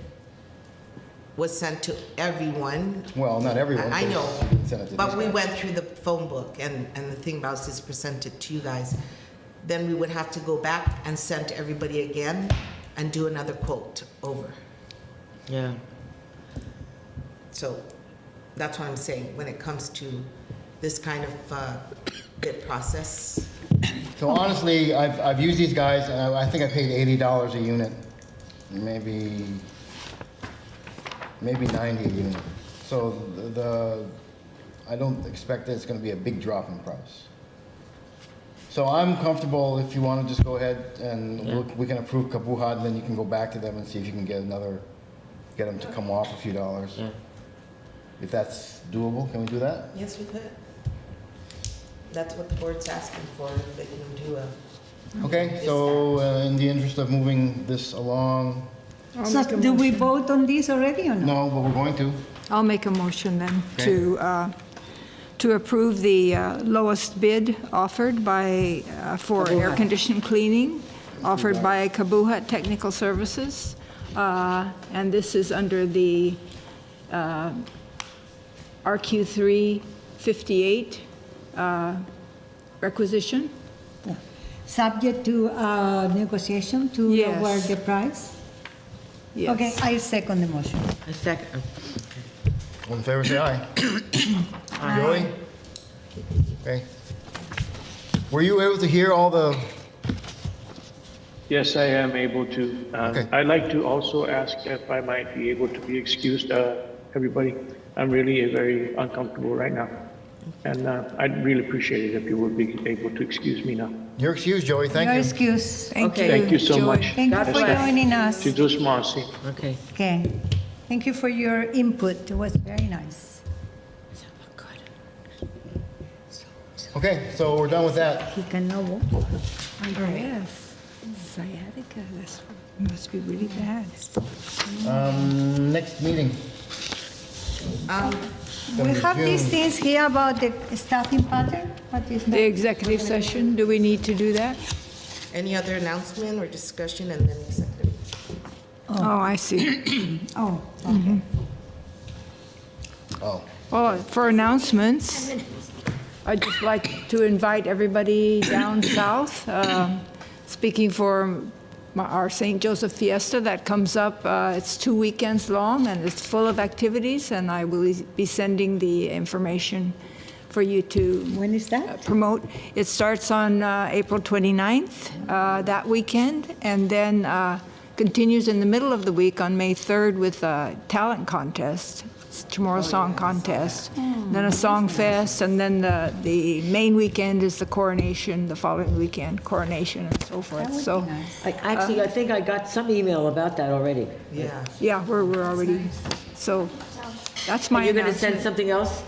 [SPEAKER 3] was sent to everyone.
[SPEAKER 1] Well, not everyone.
[SPEAKER 3] I know,
[SPEAKER 1] because you didn't send it to
[SPEAKER 3] but
[SPEAKER 1] these
[SPEAKER 3] we
[SPEAKER 1] guys.
[SPEAKER 3] went through the phone book, and the thing about it is presented to you guys. Then we would have to go back and send to everybody again and do another quote over.
[SPEAKER 2] Yeah.
[SPEAKER 3] So that's what I'm saying, when it comes to this kind of bid process.
[SPEAKER 1] So honestly, I've used these guys, and I think I paid $80 a unit, maybe 90 a unit. So I don't expect that it's going to be a big drop in price. So I'm comfortable if you want to just go ahead and we can approve Kabuhat, and then you can go back to them and see if you can get them to come off a few dollars.
[SPEAKER 2] Yeah.
[SPEAKER 1] If that's doable, can we do that?
[SPEAKER 3] Yes, we could. That's what the board's asking for, if they can do a.
[SPEAKER 1] Okay, so in the interest of moving this along,
[SPEAKER 5] So do we vote on this already or no?
[SPEAKER 1] no, but we're going to.
[SPEAKER 6] I'll make a motion then
[SPEAKER 1] Okay.
[SPEAKER 6] to approve the lowest bid offered by, for air
[SPEAKER 2] Kabuhat.
[SPEAKER 6] conditioning cleaning, offered by Kabuhat Technical Services. And this is under the RQ3 58 requisition.
[SPEAKER 5] Subject to negotiation to
[SPEAKER 6] Yes.
[SPEAKER 5] lower the price?
[SPEAKER 6] Yes.
[SPEAKER 5] Okay, I second the motion.
[SPEAKER 2] A second.
[SPEAKER 1] All in favor, say aye. Joey? Okay. Were you able to hear all the,
[SPEAKER 7] Yes, I am able to.
[SPEAKER 1] Okay.
[SPEAKER 7] I'd like to also ask if I might be able to be excused, everybody. I'm really very uncomfortable right now. And I'd really appreciate it if you would be able to excuse me now.
[SPEAKER 1] you're excused, Joey, thank
[SPEAKER 5] Your
[SPEAKER 1] you.
[SPEAKER 5] excuse.
[SPEAKER 2] Okay.
[SPEAKER 7] Thank you so
[SPEAKER 6] Joy.
[SPEAKER 7] much.
[SPEAKER 5] Thank you
[SPEAKER 2] God
[SPEAKER 5] for
[SPEAKER 2] bless.
[SPEAKER 5] joining us.
[SPEAKER 7] To those Mossy.
[SPEAKER 2] Okay.
[SPEAKER 5] Okay. Thank you for your input. It was very nice.
[SPEAKER 1] Okay, so we're done with that.
[SPEAKER 5] He can know.
[SPEAKER 6] Yes. Sciatica, that must be really bad.
[SPEAKER 1] Next meeting.
[SPEAKER 5] We have these
[SPEAKER 1] June.
[SPEAKER 5] things here about the staffing pattern. What is
[SPEAKER 6] The
[SPEAKER 5] that?
[SPEAKER 6] executive session, do we need to do that?
[SPEAKER 3] Any other announcement or discussion, and then executive?
[SPEAKER 6] Oh, I see.
[SPEAKER 5] Oh, okay.
[SPEAKER 1] Oh,
[SPEAKER 6] Well, for announcements, I'd just like to invite everybody down south. Speaking for our St. Joseph Fiesta that comes up, it's 2 weekends long and it's full of activities, and I will be sending the information for you to
[SPEAKER 5] When is that?
[SPEAKER 6] promote. It starts on April 29th, that weekend, and then continues in the middle of the week on May 3rd with a talent contest, Chamorro Song Contest, then a song fest, and then the main weekend is the coronation, the following weekend, coronation and so forth.
[SPEAKER 5] That would
[SPEAKER 6] So,
[SPEAKER 5] be nice.
[SPEAKER 2] Actually, I think I got some email about that already.
[SPEAKER 3] Yeah.
[SPEAKER 6] yeah, we're already, so that's my
[SPEAKER 2] You're going to send
[SPEAKER 6] announcement.
[SPEAKER 2] something else?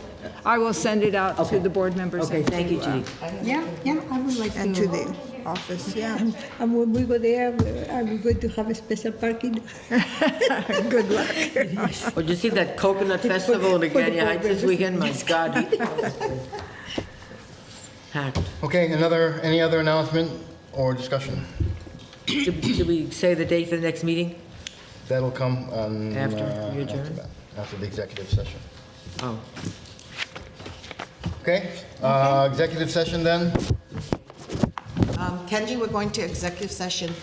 [SPEAKER 6] I will send it out
[SPEAKER 2] Okay.
[SPEAKER 6] to the board members.
[SPEAKER 2] Okay,
[SPEAKER 6] and
[SPEAKER 2] thank you,
[SPEAKER 6] to,
[SPEAKER 2] Judy.
[SPEAKER 5] Yeah, I would like to.
[SPEAKER 6] And to the office, yeah.
[SPEAKER 5] And when we go there, are we going to have a special parking?
[SPEAKER 6] Good luck.
[SPEAKER 2] Oh, did you see that coconut festival in the Ganya Heights this weekend? My God. Packed.
[SPEAKER 1] okay, any other announcement or discussion?
[SPEAKER 2] Should we say the date for the next meeting?
[SPEAKER 1] That'll come on.
[SPEAKER 2] After you adjourn?
[SPEAKER 1] After the executive session.
[SPEAKER 2] Oh,
[SPEAKER 1] Okay, executive session then?
[SPEAKER 3] Kenji, we're going to executive session.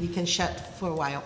[SPEAKER 3] You can shut for a while.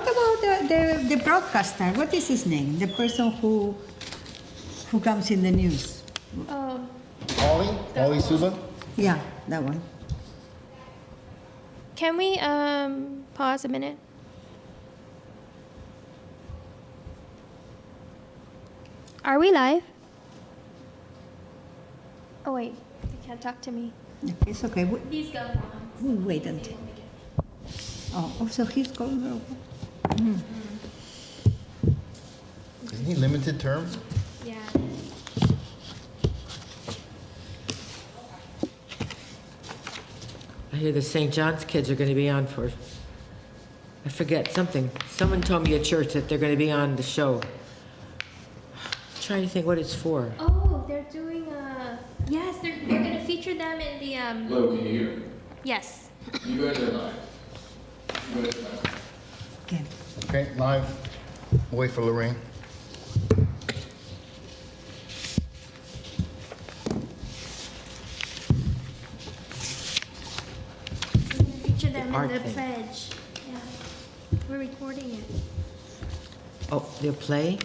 [SPEAKER 5] what about the broadcaster? What is his name? The person who comes in the news?
[SPEAKER 4] Oh,
[SPEAKER 1] Ollie Suba?
[SPEAKER 5] Yeah, that one.
[SPEAKER 4] can we pause a minute? Are we live? Oh wait, you can't talk to me.
[SPEAKER 5] It's okay.
[SPEAKER 4] These go on.
[SPEAKER 5] We'll wait until. Oh, so he's going over.
[SPEAKER 1] Isn't he limited term?
[SPEAKER 4] Yeah.
[SPEAKER 2] I hear the St. John's kids are going to be on for, I forget, something. Someone told me at church that they're going to be on the show. I'm trying to think what it's for.
[SPEAKER 4] Oh, they're doing yes, they're gonna feature them in the
[SPEAKER 8] Hello, can you hear me?
[SPEAKER 4] yes.
[SPEAKER 8] You guys are live. You guys are live.
[SPEAKER 5] Okay.
[SPEAKER 1] Okay, live. Wait for Lorraine.
[SPEAKER 4] We're gonna feature them
[SPEAKER 2] art
[SPEAKER 4] in the
[SPEAKER 2] thing.
[SPEAKER 4] pledge. Yeah. We're recording it.
[SPEAKER 2] Oh, their play?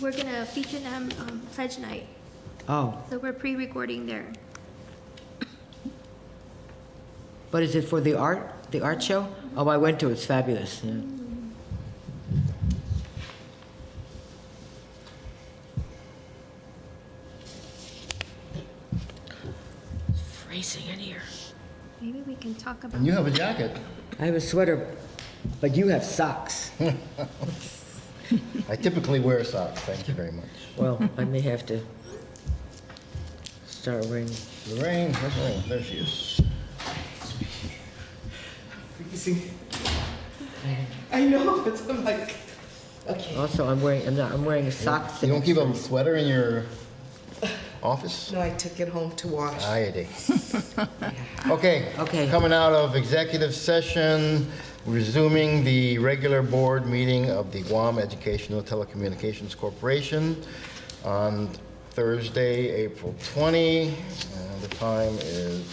[SPEAKER 4] We're gonna feature them pledge night.
[SPEAKER 2] Oh,
[SPEAKER 4] So we're pre-recording there.
[SPEAKER 2] but is it for the art show? Oh, I went to it, it's fabulous. Yeah. It's freezing in here.
[SPEAKER 4] Maybe we can talk about.
[SPEAKER 1] And you have a jacket.
[SPEAKER 2] I have a sweater, but you have socks.
[SPEAKER 1] I typically wear socks, thank you very much.
[SPEAKER 2] Well, I may have to start wearing.
[SPEAKER 1] Lorraine, where's Lorraine? There she is.
[SPEAKER 3] I know, but I'm like, okay.
[SPEAKER 2] Also, I'm wearing a sock.
[SPEAKER 1] You don't keep a sweater in your office?
[SPEAKER 3] No, I took it home to wash.
[SPEAKER 1] Aye, Okay.
[SPEAKER 2] Okay.
[SPEAKER 1] Coming out of executive session, resuming the regular board meeting of the Guam Educational Telecommunications Corporation on Thursday, April 20, and the time is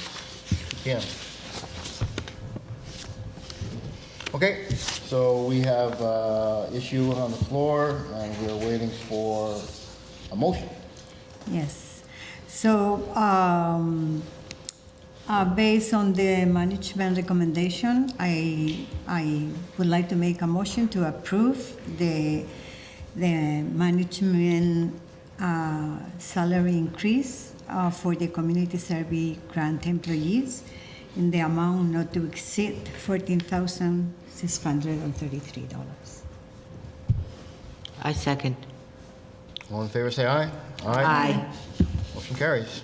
[SPEAKER 1] 2 p.m. Okay, so we have issue on the floor, and we're waiting for a motion.
[SPEAKER 5] Yes. So, based on the management recommendation, I would like to make a motion to approve the management salary increase for the community service grant employees in the amount not to exceed $14,633.
[SPEAKER 2] I second.
[SPEAKER 1] All in favor, say aye.
[SPEAKER 2] Aye.
[SPEAKER 1] Motion carries.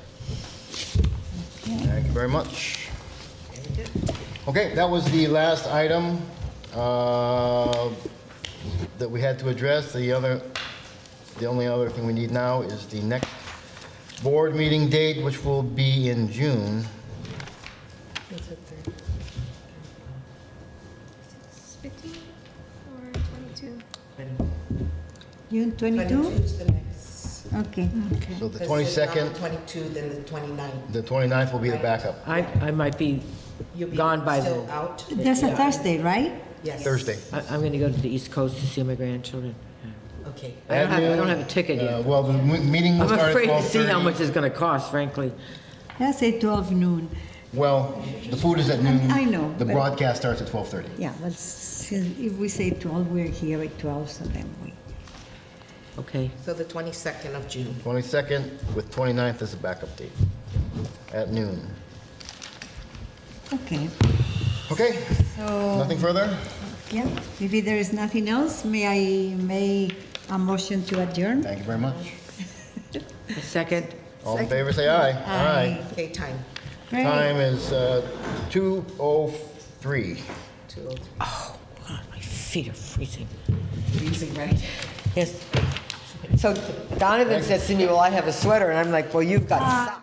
[SPEAKER 1] Thank you very much. Okay, that was the last item that we had to address. The only other thing we need now is the next board meeting date, which will be in June.
[SPEAKER 3] It's a third.
[SPEAKER 4] 15 or 22?
[SPEAKER 5] June 22?
[SPEAKER 3] 22 is the next.
[SPEAKER 5] Okay.
[SPEAKER 1] So the
[SPEAKER 3] Because it's not
[SPEAKER 1] 22nd,
[SPEAKER 3] 22, then the 29th.
[SPEAKER 1] the 29th will be the backup.
[SPEAKER 2] I might be
[SPEAKER 3] You'll be
[SPEAKER 2] gone by
[SPEAKER 3] still
[SPEAKER 2] then.
[SPEAKER 3] out?
[SPEAKER 5] That's a Thursday, right?
[SPEAKER 3] Yes.
[SPEAKER 1] Thursday.
[SPEAKER 2] I'm going to go to the East Coast to see my grandchildren.
[SPEAKER 3] Okay.
[SPEAKER 2] I don't have a ticket yet.
[SPEAKER 1] Well, the meeting will
[SPEAKER 2] I'm
[SPEAKER 1] start at 12:30.
[SPEAKER 2] afraid to see how much it's going to cost, frankly.
[SPEAKER 5] Let's say 12 noon.
[SPEAKER 1] Well, the food is at noon.
[SPEAKER 5] I know,
[SPEAKER 1] The
[SPEAKER 5] but-
[SPEAKER 1] broadcast starts at 12:30.
[SPEAKER 5] Yeah, but if we say 12, we're here at 12, so then we.
[SPEAKER 2] Okay.
[SPEAKER 3] So the 22nd of June.
[SPEAKER 1] 22nd with 29th as a backup date at noon.
[SPEAKER 5] Okay.
[SPEAKER 1] Okay,
[SPEAKER 5] So,
[SPEAKER 1] nothing further?
[SPEAKER 5] yeah, if there is nothing else, may I make a motion to adjourn?
[SPEAKER 1] Thank you very much.
[SPEAKER 2] A second.
[SPEAKER 1] All in favor, say aye.
[SPEAKER 5] Aye.
[SPEAKER 3] Okay, time.
[SPEAKER 5] Great.
[SPEAKER 1] Time is 2:03.
[SPEAKER 3] 2:03.
[SPEAKER 2] Oh, God, my feet are freezing.
[SPEAKER 3] Freezing, right?
[SPEAKER 2] Yes. So Donovan says to me, well, I have a sweater, and I'm like, well, you've got socks.